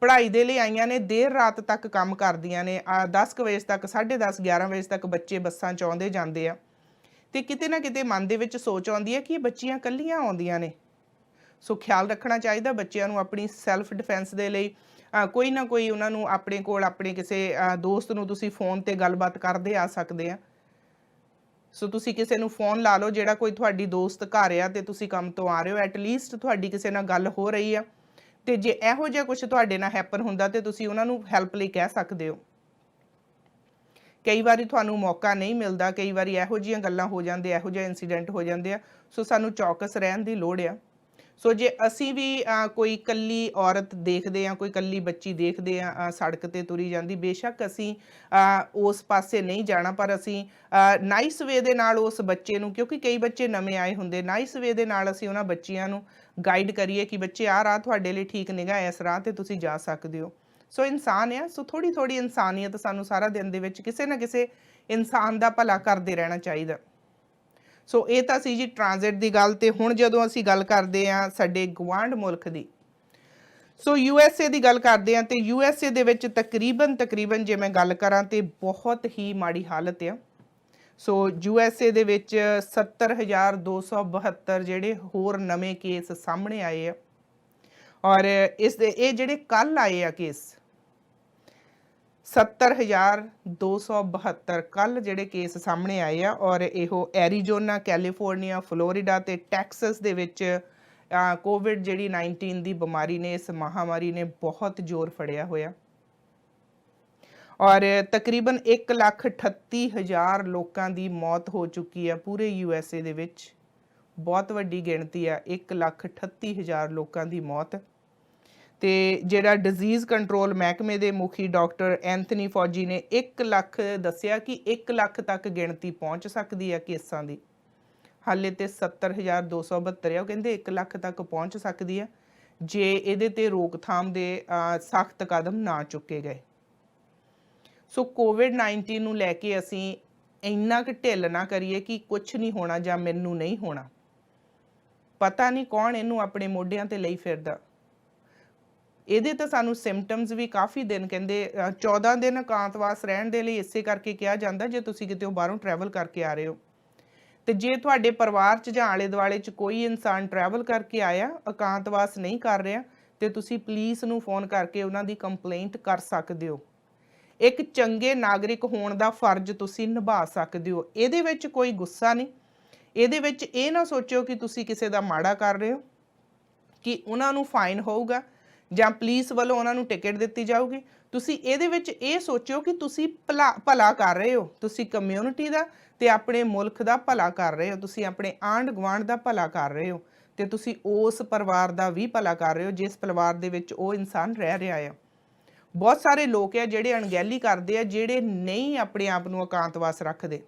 ਪੜ੍ਹਾਈ ਦੇ ਲਈ ਆਈਆਂ ਨੇ, ਦੇਰ ਰਾਤ ਤੱਕ ਕੰਮ ਕਰਦੀਆਂ ਨੇ, 10 ਵਜੇ ਤੱਕ 10:30 11 ਵਜੇ ਤੱਕ ਬੱਚੇ ਬੱਸਾਂ 'ਚ ਆਉਂਦੇ ਜਾਂਦੇ ਆ ਤੇ ਕਿਤੇ ਨਾ ਕਿਤੇ ਮਨ ਦੇ ਵਿੱਚ ਸੋਚ ਆਉਂਦੀ ਹੈ ਕਿ ਇਹ ਬੱਚੀਆਂ ਇਕੱਲੀਆਂ ਆਉਂਦੀਆਂ ਨੇ। ਸੋ ਖਿਆਲ ਰੱਖਣਾ ਚਾਹੀਦਾ ਬੱਚਿਆਂ ਨੂੰ ਆਪਣੀ ਸੈਲਫ ਡਿਫੈਂਸ ਦੇ ਲਈ ਕੋਈ ਨਾ ਕੋਈ ਉਹਨਾਂ ਨੂੰ ਆਪਣੇ ਕੋਲ ਆਪਣੇ ਕਿਸੇ ਦੋਸਤ ਨੂੰ ਤੁਸੀਂ ਫੋਨ ਤੇ ਗੱਲਬਾਤ ਕਰਦੇ ਆ ਸਕਦੇ ਆ। ਸੋ ਤੁਸੀਂ ਕਿਸੇ ਨੂੰ ਫੋਨ ਲਾ ਲਓ ਜਿਹੜਾ ਕੋਈ ਤੁਹਾਡੀ ਦੋਸਤ ਘਰ ਆ ਤੇ ਤੁਸੀਂ ਕੰਮ ਤੋਂ ਆ ਰਹੇ ਹੋ, ਐਟਲੀਸਟ ਤੁਹਾਡੀ ਕਿਸੇ ਨਾਲ ਗੱਲ ਹੋ ਰਹੀ ਆ ਤੇ ਜੇ ਇਹੋ ਜਿਹਾ ਕੁਝ ਤੁਹਾਡੇ ਨਾਲ ਹੈਪਨ ਹੁੰਦਾ ਤੇ ਤੁਸੀਂ ਉਹਨਾਂ ਨੂੰ ਹੈਲਪ ਲਈ ਕਹਿ ਸਕਦੇ ਹੋ। ਕਈ ਵਾਰੀ ਤੁਹਾਨੂੰ ਮੌਕਾ ਨਹੀਂ ਮਿਲਦਾ, ਕਈ ਵਾਰੀ ਇਹੋ ਜਿਹੀਆਂ ਗੱਲਾਂ ਹੋ ਜਾਂਦੇ, ਇਹੋ ਜਿਹੇ ਇਨਸੀਡੈਂਟ ਹੋ ਜਾਂਦੇ ਆ। ਸੋ ਸਾਨੂੰ ਚੌਕਸ ਰਹਿਣ ਦੀ ਲੋੜ ਆ। ਸੋ ਜੇ ਅਸੀਂ ਵੀ ਕੋਈ ਇਕੱਲੀ ਔਰਤ ਦੇਖਦੇ ਹਾਂ, ਕੋਈ ਇਕੱਲੀ ਬੱਚੀ ਦੇਖਦੇ ਹਾਂ ਸੜਕ ਤੇ ਤੁਰੀ ਜਾਂਦੀ, ਬੇਸ਼ੱਕ ਅਸੀਂ ਉਸ ਪਾਸੇ ਨਹੀਂ ਜਾਣਾ ਪਰ ਅਸੀਂ ਨਾਈਸ ਵੇ ਦੇ ਨਾਲ ਉਸ ਬੱਚੇ ਨੂੰ, ਕਿਉਂਕਿ ਕਈ ਬੱਚੇ ਨਵੇਂ ਆਏ ਹੁੰਦੇ, ਨਾਈਸ ਵੇ ਦੇ ਨਾਲ ਅਸੀਂ ਉਹਨਾਂ ਬੱਚਿਆਂ ਨੂੰ ਗਾਈਡ ਕਰੀਏ ਕਿ ਬੱਚੇ ਆਹ ਰਾਹ ਤੁਹਾਡੇ ਲਈ ਠੀਕ ਨਿਗਾ, ਇਸ ਰਾਹ ਤੇ ਤੁਸੀਂ ਜਾ ਸਕਦੇ ਹੋ। ਸੋ ਇਨਸਾਨ ਆ, ਸੋ ਥੋੜੀ ਥੋੜੀ ਇਨਸਾਨੀਅਤ ਸਾਨੂੰ ਸਾਰਾ ਦਿਨ ਦੇ ਵਿੱਚ ਕਿਸੇ ਨਾ ਕਿਸੇ ਇਨਸਾਨ ਦਾ ਭਲਾ ਕਰਦੇ ਰਹਿਣਾ ਚਾਹੀਦਾ। ਸੋ ਇਹ ਤਾਂ ਸੀ ਜੀ ਟ੍ਰਾਂਜ਼ਿਟ ਦੀ ਗੱਲ। ਤੇ ਹੁਣ ਜਦੋਂ ਅਸੀਂ ਗੱਲ ਕਰਦੇ ਹਾਂ ਸਾਡੇ ਗੁਆਂਢ ਮੁਲਕ ਦੀ, ਸੋ USA ਦੀ ਗੱਲ ਕਰਦੇ ਹਾਂ ਤੇ USA ਦੇ ਵਿੱਚ ਤਕਰੀਬਨ ਜੇ ਮੈਂ ਗੱਲ ਕਰਾਂ ਤੇ ਬਹੁਤ ਹੀ ਮਾੜੀ ਹਾਲਤ ਆ। ਸੋ USA ਦੇ ਵਿੱਚ 70,272 ਜਿਹੜੇ ਹੋਰ ਨਵੇਂ ਕੇਸ ਸਾਹਮਣੇ ਆਏ ਆ ਔਰ ਇਹ ਜਿਹੜੇ ਕੱਲ ਆਏ ਆ ਕੇਸ 70,272 ਕੱਲ ਜਿਹੜੇ ਕੇਸ ਸਾਹਮਣੇ ਆਏ ਆ ਔਰ ਇਹੋ ਐਰੀਜ਼ੋਨਾ, ਕੈਲੀਫੋਰਨੀਆ, ਫਲੋਰੀਡਾ ਤੇ ਟੈਕਸਸ ਦੇ ਵਿੱਚ ਕੋਵਿਡ ਜਿਹੜੀ 19 ਦੀ ਬਿਮਾਰੀ ਨੇ, ਇਸ ਮਹਾਮਾਰੀ ਨੇ ਬਹੁਤ ਜ਼ੋਰ ਫੜਿਆ ਹੋਇਆ ਔਰ ਤਕਰੀਬਨ 1,38,000 ਲੋਕਾਂ ਦੀ ਮੌਤ ਹੋ ਚੁੱਕੀ ਆ ਪੂਰੇ USA ਦੇ ਵਿੱਚ। ਬਹੁਤ ਵੱਡੀ ਗਿਣਤੀ ਆ, 1,38,000 ਲੋਕਾਂ ਦੀ ਮੌਤ। ਤੇ ਜਿਹੜਾ ਡਿਜ਼ੀਜ਼ ਕੰਟਰੋਲ ਮਹਿਕਮੇ ਦੇ ਮੁਖੀ ਡਾਕਟਰ ਐਂਥਨੀ ਫੌਜੀ ਨੇ 1 ਲੱਖ ਦੱਸਿਆ ਕਿ 1 ਲੱਖ ਤੱਕ ਗਿਣਤੀ ਪਹੁੰਚ ਸਕਦੀ ਹੈ ਕੇਸਾਂ ਦੀ। ਹਾਲੇ ਤੇ 70,272 ਆ, ਉਹ ਕਹਿੰਦੇ 1 ਲੱਖ ਤੱਕ ਪਹੁੰਚ ਸਕਦੀ ਹੈ ਜੇ ਇਹਦੇ ਤੇ ਰੋਕਥਾਮ ਦੇ ਸਖਤ ਕਦਮ ਨਾ ਚੁੱਕੇ ਗਏ। ਸੋ ਕੋਵਿਡ-19 ਨੂੰ ਲੈ ਕੇ ਅਸੀਂ ਇੰਨਾ ਕੁ ਢਿੱਲ ਨਾ ਕਰੀਏ ਕਿ ਕੁਝ ਨਹੀਂ ਹੋਣਾ ਜਾਂ ਮੈਨੂੰ ਨਹੀਂ ਹੋਣਾ। ਪਤਾ ਨਹੀਂ ਕੌਣ ਇਹਨੂੰ ਆਪਣੇ ਮੋਢਿਆਂ ਤੇ ਲਈ ਫਿਰਦਾ। ਇਹਦੇ ਤਾਂ ਸਾਨੂੰ ਸਿੰਪਟਮਸ ਵੀ ਕਾਫੀ ਦਿਨ ਕਹਿੰਦੇ 14 ਦਿਨ ਇਕਾਂਤਵਾਸ ਰਹਿਣ ਦੇ ਲਈ ਇਸੇ ਕਰਕੇ ਕਿਹਾ ਜਾਂਦਾ ਜੇ ਤੁਸੀਂ ਕਿਤੇ ਬਾਹਰੋਂ ਟਰੈਵਲ ਕਰਕੇ ਆ ਰਹੇ ਹੋ। ਤੇ ਜੇ ਤੁਹਾਡੇ ਪਰਿਵਾਰ 'ਚ ਜਾਂ ਆਲੇ ਦੁਆਲੇ 'ਚ ਕੋਈ ਇਨਸਾਨ ਟਰੈਵਲ ਕਰਕੇ ਆਇਆ, ਇਕਾਂਤਵਾਸ ਨਹੀਂ ਕਰ ਰਿਹਾ, ਤੇ ਤੁਸੀਂ ਪੁਲਿਸ ਨੂੰ ਫੋਨ ਕਰਕੇ ਉਹਨਾਂ ਦੀ ਕੰਪਲੇਂਟ ਕਰ ਸਕਦੇ ਹੋ। ਇੱਕ ਚੰਗੇ ਨਾਗਰਿਕ ਹੋਣ ਦਾ ਫਰਜ਼ ਤੁਸੀਂ ਨਿਭਾ ਸਕਦੇ ਹੋ। ਇਹਦੇ ਵਿੱਚ ਕੋਈ ਗੁੱਸਾ ਨਹੀਂ, ਇਹਦੇ ਵਿੱਚ ਇਹ ਨਾ ਸੋਚਿਓ ਕਿ ਤੁਸੀਂ ਕਿਸੇ ਦਾ ਮਾੜਾ ਕਰ ਰਹੇ ਹੋ, ਕਿ ਉਹਨਾਂ ਨੂੰ ਫਾਈਨ ਹੋਊਗਾ ਜਾਂ ਪੁਲਿਸ ਵੱਲੋਂ ਉਹਨਾਂ ਨੂੰ ਟਿਕਟ ਦਿੱਤੀ ਜਾਊਗੀ। ਤੁਸੀਂ ਇਹਦੇ ਵਿੱਚ ਇਹ ਸੋਚਿਓ ਕਿ ਤੁਸੀਂ ਭਲਾ ਕਰ ਰਹੇ ਹੋ, ਤੁਸੀਂ ਕਮਿਊਨਿਟੀ ਦਾ ਤੇ ਆਪਣੇ ਮੁਲਕ ਦਾ ਭਲਾ ਕਰ ਰਹੇ ਹੋ, ਤੁਸੀਂ ਆਪਣੇ ਆਂਢ ਗੁਆਂਢ ਦਾ ਭਲਾ ਕਰ ਰਹੇ ਹੋ ਤੇ ਤੁਸੀਂ ਉਸ ਪਰਿਵਾਰ ਦਾ ਵੀ ਭਲਾ ਕਰ ਰਹੇ ਹੋ ਜਿਸ ਪਰਿਵਾਰ ਦੇ ਵਿੱਚ ਉਹ ਇਨਸਾਨ ਰਹਿ ਰਿਹਾ ਆ। ਬਹੁਤ ਸਾਰੇ ਲੋਕ ਆ ਜਿਹੜੇ ਅਣਗਹਿਲੀ ਕਰਦੇ ਆ, ਜਿਹੜੇ ਨਹੀਂ ਆਪਣੇ ਆਪ ਨੂੰ ਇਕਾਂਤਵਾਸ ਰੱਖਦੇ।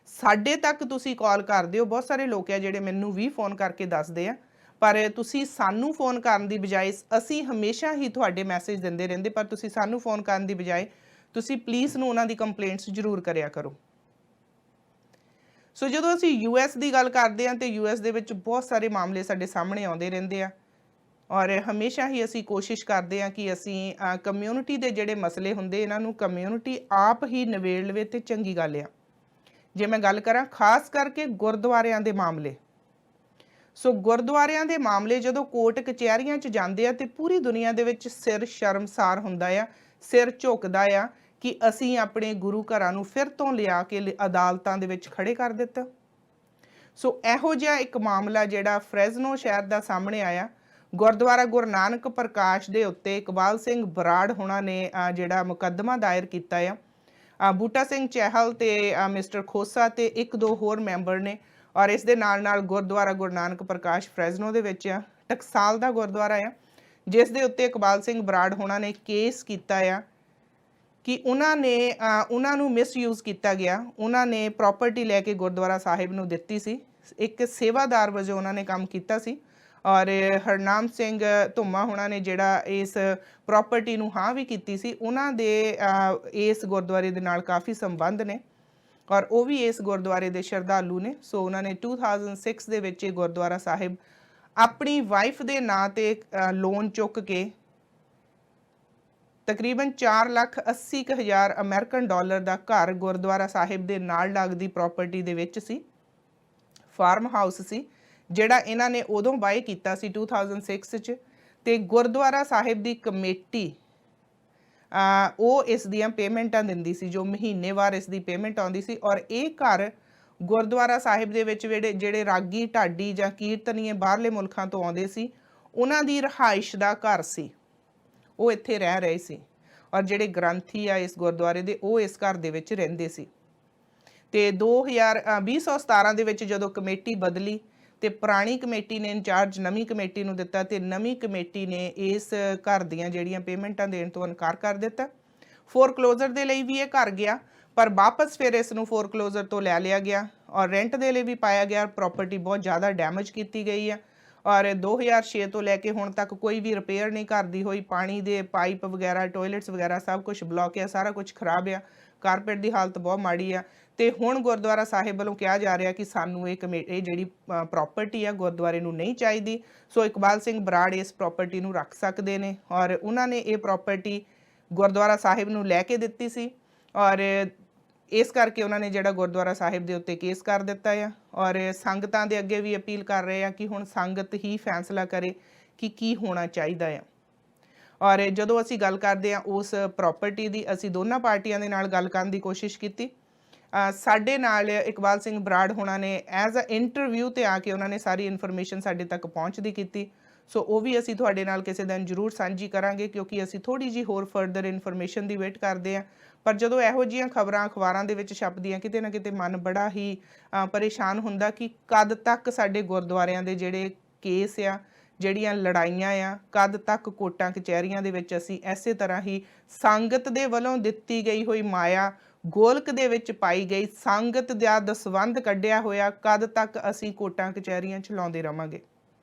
ਸਾਡੇ ਤੱਕ ਤੁਸੀਂ ਕਾਲ ਕਰਦੇ ਹੋ, ਬਹੁਤ ਸਾਰੇ ਲੋਕ ਆ ਜਿਹੜੇ ਮੈਨੂੰ ਵੀ ਫੋਨ ਕਰਕੇ ਦੱਸਦੇ ਆ, ਪਰ ਤੁਸੀਂ ਸਾਨੂੰ ਫੋਨ ਕਰਨ ਦੀ ਬਜਾਏ, ਅਸੀਂ ਹਮੇਸ਼ਾ ਹੀ ਤੁਹਾਡੇ ਮੈਸੇਜ ਦਿੰਦੇ ਰਹਿੰਦੇ, ਪਰ ਤੁਸੀਂ ਸਾਨੂੰ ਫੋਨ ਕਰਨ ਦੀ ਬਜਾਏ ਤੁਸੀਂ ਪੁਲਿਸ ਨੂੰ ਉਹਨਾਂ ਦੀ ਕੰਪਲੇਂਟਸ ਜ਼ਰੂਰ ਕਰਿਆ ਕਰੋ। ਸੋ ਜਦੋਂ ਅਸੀਂ US ਦੀ ਗੱਲ ਕਰਦੇ ਹਾਂ ਤੇ US ਦੇ ਵਿੱਚ ਬਹੁਤ ਸਾਰੇ ਮਾਮਲੇ ਸਾਡੇ ਸਾਹਮਣੇ ਆਉਂਦੇ ਰਹਿੰਦੇ ਆ ਔਰ ਹਮੇਸ਼ਾ ਹੀ ਅਸੀਂ ਕੋਸ਼ਿਸ਼ ਕਰਦੇ ਹਾਂ ਕਿ ਅਸੀਂ ਕਮਿਊਨਿਟੀ ਦੇ ਜਿਹੜੇ ਮਸਲੇ ਹੁੰਦੇ ਇਹਨਾਂ ਨੂੰ ਕਮਿਊਨਿਟੀ ਆਪ ਹੀ ਨਿਬੇੜ ਲਵੇ ਤੇ ਚੰਗੀ ਗੱਲ ਆ। ਜੇ ਮੈਂ ਗੱਲ ਕਰਾਂ ਖਾਸ ਕਰਕੇ ਗੁਰਦੁਆਰਿਆਂ ਦੇ ਮਾਮਲੇ, ਸੋ ਗੁਰਦੁਆਰਿਆਂ ਦੇ ਮਾਮਲੇ ਜਦੋਂ ਕੋਰਟ ਕਚਹਿਰੀਆਂ 'ਚ ਜਾਂਦੇ ਆ ਤੇ ਪੂਰੀ ਦੁਨੀਆ ਦੇ ਵਿੱਚ ਸਿਰ ਸ਼ਰਮਸਾਰ ਹੁੰਦਾ ਆ, ਸਿਰ ਝੁਕਦਾ ਆ ਕਿ ਅਸੀਂ ਆਪਣੇ ਗੁਰੂ ਘਰਾਂ ਨੂੰ ਫਿਰ ਤੋਂ ਲਿਆ ਕੇ ਅਦਾਲਤਾਂ ਦੇ ਵਿੱਚ ਖੜੇ ਕਰ ਦਿੱਤਾ। ਸੋ ਇਹੋ ਜਿਹਾ ਇੱਕ ਮਾਮਲਾ ਜਿਹੜਾ ਫਰੈਜ਼ਨੋ ਸ਼ਹਿਰ ਦਾ ਸਾਹਮਣੇ ਆਇਆ, ਗੁਰਦੁਆਰਾ ਗੁਰੂ ਨਾਨਕ ਪ੍ਰਕਾਸ਼ ਦੇ ਉੱਤੇ ਇਕਬਾਲ ਸਿੰਘ ਬਰਾੜ ਹੋਣਾ ਨੇ ਜਿਹੜਾ ਮੁਕੱਦਮਾ ਦਾਇਰ ਕੀਤਾ ਆ। ਬੂਟਾ ਸਿੰਘ ਚਹਿਲ ਤੇ ਮਿਸਟਰ ਖੋਸਾ ਤੇ ਇੱਕ ਦੋ ਹੋਰ ਮੈਂਬਰ ਨੇ, ਔਰ ਇਸ ਦੇ ਨਾਲ ਗੁਰਦੁਆਰਾ ਗੁਰੂ ਨਾਨਕ ਪ੍ਰਕਾਸ਼ ਫਰੈਜ਼ਨੋ ਦੇ ਵਿੱਚ ਆ, ਟਕਸਾਲ ਦਾ ਗੁਰਦੁਆਰਾ ਆ, ਜਿਸ ਦੇ ਉੱਤੇ ਇਕਬਾਲ ਸਿੰਘ ਬਰਾੜ ਹੋਣਾ ਨੇ ਕੇਸ ਕੀਤਾ ਆ ਕਿ ਉਹਨਾਂ ਨੂੰ ਮਿਸਯੂਜ਼ ਕੀਤਾ ਗਿਆ। ਉਹਨਾਂ ਨੇ ਪ੍ਰਾਪਰਟੀ ਲੈ ਕੇ ਗੁਰਦੁਆਰਾ ਸਾਹਿਬ ਨੂੰ ਦਿੱਤੀ ਸੀ, ਇੱਕ ਸੇਵਾਦਾਰ ਵਜੋਂ ਉਹਨਾਂ ਨੇ ਕੰਮ ਕੀਤਾ ਸੀ, ਔਰ ਹਰਨਾਮ ਸਿੰਘ ਧੁੰਮਾ ਹੋਣਾ ਨੇ ਜਿਹੜਾ ਇਸ ਪ੍ਰਾਪਰਟੀ ਨੂੰ ਹਾਂ ਵੀ ਕੀਤੀ ਸੀ। ਉਹਨਾਂ ਦੇ ਇਸ ਗੁਰਦੁਆਰੇ ਦੇ ਨਾਲ ਕਾਫੀ ਸੰਬੰਧ ਨੇ, ਔਰ ਉਹ ਵੀ ਇਸ ਗੁਰਦੁਆਰੇ ਦੇ ਸ਼ਰਧਾਲੂ ਨੇ। ਸੋ ਉਹਨਾਂ ਨੇ 2006 ਦੇ ਵਿੱਚ ਇਹ ਗੁਰਦੁਆਰਾ ਸਾਹਿਬ ਆਪਣੀ ਵਾਈਫ ਦੇ ਨਾਂ ਤੇ ਲੋਨ ਚੁੱਕ ਕੇ ਤਕਰੀਬਨ 4,80,000 ਅਮਰੀਕਨ ਡਾਲਰ ਦਾ ਘਰ ਗੁਰਦੁਆਰਾ ਸਾਹਿਬ ਦੇ ਨਾਲ ਲੱਗਦੀ ਪ੍ਰਾਪਰਟੀ ਦੇ ਵਿੱਚ ਸੀ, ਫਾਰਮ ਹਾਊਸ ਸੀ, ਜਿਹੜਾ ਇਹਨਾਂ ਨੇ ਉਦੋਂ ਬਾਏ ਕੀਤਾ ਸੀ 2006 'ਚ। ਤੇ ਗੁਰਦੁਆਰਾ ਸਾਹਿਬ ਦੀ ਕਮੇਟੀ ਉਹ ਇਸ ਦੀਆਂ ਪੇਮੈਂਟਾਂ ਦਿੰਦੀ ਸੀ, ਜੋ ਮਹੀਨੇਵਾਰ ਇਸ ਦੀ ਪੇਮੈਂਟ ਆਉਂਦੀ ਸੀ। ਔਰ ਇਹ ਘਰ ਗੁਰਦੁਆਰਾ ਸਾਹਿਬ ਦੇ ਵਿੱਚ ਜਿਹੜੇ ਰਾਗੀ ਢਾਡੀ ਜਾਂ ਕੀਰਤਨੀਏ ਬਾਹਰਲੇ ਮੁਲਕਾਂ ਤੋਂ ਆਉਂਦੇ ਸੀ, ਉਹਨਾਂ ਦੀ ਰਿਹਾਇਸ਼ ਦਾ ਘਰ ਸੀ, ਉਹ ਇੱਥੇ ਰਹਿ ਰਹੇ ਸੀ। ਔਰ ਜਿਹੜੇ ਗ੍ਰੰਥੀ ਆ ਇਸ ਗੁਰਦੁਆਰੇ ਦੇ, ਉਹ ਇਸ ਘਰ ਦੇ ਵਿੱਚ ਰਹਿੰਦੇ ਸੀ। ਤੇ 2017 ਦੇ ਵਿੱਚ ਜਦੋਂ ਕਮੇਟੀ ਬਦਲੀ ਤੇ ਪੁਰਾਣੀ ਕਮੇਟੀ ਨੇ ਇੰਚਾਰਜ ਨਵੀਂ ਕਮੇਟੀ ਨੂੰ ਦਿੱਤਾ, ਤੇ ਨਵੀਂ ਕਮੇਟੀ ਨੇ ਇਸ ਘਰ ਦੀਆਂ ਜਿਹੜੀਆਂ ਪੇਮੈਂਟਾਂ ਦੇਣ ਤੋਂ ਇਨਕਾਰ ਕਰ ਦਿੱਤਾ। ਫੋਰਕਲੋਜ਼ਰ ਦੇ ਲਈ ਵੀ ਇਹ ਘਰ ਗਿਆ, ਪਰ ਵਾਪਸ ਫਿਰ ਇਸ ਨੂੰ ਫੋਰਕਲੋਜ਼ਰ ਤੋਂ ਲੈ ਲਿਆ ਗਿਆ, ਔਰ ਰੈਂਟ ਦੇ ਲਈ ਵੀ ਪਾਇਆ ਗਿਆ। ਪ੍ਰਾਪਰਟੀ ਬਹੁਤ ਜ਼ਿਆਦਾ ਡੈਮੇਜ ਕੀਤੀ ਗਈ ਆ, ਔਰ 2006 ਤੋਂ ਲੈ ਕੇ ਹੁਣ ਤੱਕ ਕੋਈ ਵੀ ਰਿਪੇਅਰ ਨਹੀਂ ਕਰਦੀ ਹੋਈ। ਪਾਣੀ ਦੇ ਪਾਈਪ ਵਗੈਰਾ, ਟੋਇਲਟਸ ਵਗੈਰਾ ਸਭ ਕੁਝ ਬਲੌਕ ਆ, ਸਾਰਾ ਕੁਝ ਖਰਾਬ ਆ, ਕਾਰਪੇਟ ਦੀ ਹਾਲਤ ਬਹੁਤ ਮਾੜੀ ਆ। ਤੇ ਹੁਣ ਗੁਰਦੁਆਰਾ ਸਾਹਿਬ ਵੱਲੋਂ ਕਿਹਾ ਜਾ ਰਿਹਾ ਕਿ ਸਾਨੂੰ ਇਹ ਜਿਹੜੀ ਪ੍ਰਾਪਰਟੀ ਆ ਗੁਰਦੁਆਰੇ ਨੂੰ ਨਹੀਂ ਚਾਹੀਦੀ। ਸੋ ਇਕਬਾਲ ਸਿੰਘ ਬਰਾੜ ਇਸ ਪ੍ਰਾਪਰਟੀ ਨੂੰ ਰੱਖ ਸਕਦੇ ਨੇ, ਔਰ ਉਹਨਾਂ ਨੇ ਇਹ ਪ੍ਰਾਪਰਟੀ ਗੁਰਦੁਆਰਾ ਸਾਹਿਬ ਨੂੰ ਲੈ ਕੇ ਦਿੱਤੀ ਸੀ, ਔਰ ਇਸ ਕਰਕੇ ਉਹਨਾਂ ਨੇ ਜਿਹੜਾ ਗੁਰਦੁਆਰਾ ਸਾਹਿਬ ਦੇ ਉੱਤੇ ਕੇਸ ਕਰ ਦਿੱਤਾ ਆ। ਔਰ ਸੰਗਤਾਂ ਦੇ ਅੱਗੇ ਵੀ ਅਪੀਲ ਕਰ ਰਹੇ ਆ ਕਿ ਹੁਣ ਸੰਗਤ ਹੀ ਫੈਸਲਾ ਕਰੇ ਕਿ ਕੀ ਹੋਣਾ ਚਾਹੀਦਾ ਆ। ਔਰ ਜਦੋਂ ਅਸੀਂ ਗੱਲ ਕਰਦੇ ਆ ਉਸ ਪ੍ਰਾਪਰਟੀ ਦੀ, ਅਸੀਂ ਦੋਨਾਂ ਪਾਰਟੀਆਂ ਦੇ ਨਾਲ ਗੱਲ ਕਰਨ ਦੀ ਕੋਸ਼ਿਸ਼ ਕੀਤੀ। ਸਾਡੇ ਨਾਲ ਇਕਬਾਲ ਸਿੰਘ ਬਰਾੜ ਹੋਣਾ ਨੇ ਐਜ਼ ਅ ਇੰਟਰਵਿਊ ਤੇ ਆ ਕੇ ਉਹਨਾਂ ਨੇ ਸਾਰੀ ਇਨਫੋਰਮੇਸ਼ਨ ਸਾਡੇ ਤੱਕ ਪਹੁੰਚਦੀ ਕੀਤੀ। ਸੋ ਉਹ ਵੀ ਅਸੀਂ ਤੁਹਾਡੇ ਨਾਲ ਕਿਸੇ ਦਿਨ ਜ਼ਰੂਰ ਸਾਂਝੀ ਕਰਾਂਗੇ, ਕਿਉਂਕਿ ਅਸੀਂ ਥੋੜੀ ਜਿਹੀ ਹੋਰ ਫਰਦਰ ਇਨਫੋਰਮੇਸ਼ਨ ਦੀ ਵੇਟ ਕਰਦੇ ਹਾਂ। ਪਰ ਜਦੋਂ ਇਹੋ ਜਿਹੀਆਂ ਖਬਰਾਂ ਅਖਬਾਰਾਂ ਦੇ ਵਿੱਚ ਛਪਦੀਆਂ, ਕਿਤੇ ਨਾ ਕਿਤੇ ਮਨ ਬੜਾ ਹੀ ਪਰੇਸ਼ਾਨ ਹੁੰਦਾ ਕਿ ਕਦ ਤੱਕ ਸਾਡੇ ਗੁਰਦੁਆਰਿਆਂ ਦੇ ਜਿਹੜੇ ਕੇਸ ਆ, ਜਿਹੜੀਆਂ ਲੜਾਈਆਂ ਆ, ਕਦ ਤੱਕ ਕੋਰਟਾਂ ਕਚਹਿਰੀਆਂ ਦੇ ਵਿੱਚ ਅਸੀਂ ਇਸੇ ਤਰ੍ਹਾਂ ਹੀ ਸੰਗਤ ਦੇ ਵੱਲੋਂ ਦਿੱਤੀ ਗਈ ਹੋਈ ਮਾਇਆ ਗੋਲਕ ਦੇ ਵਿੱਚ ਪਾਈ ਗਈ ਸੰਗਤ ਦਾ ਦਸਵੰਧ ਕੱਢਿਆ ਹੋਇਆ, ਕਦ ਤੱਕ ਅਸੀਂ ਕੋਰਟਾਂ ਕਚਹਿਰੀਆਂ ਚਲਾਉਂਦੇ ਰਵਾਂਗੇ।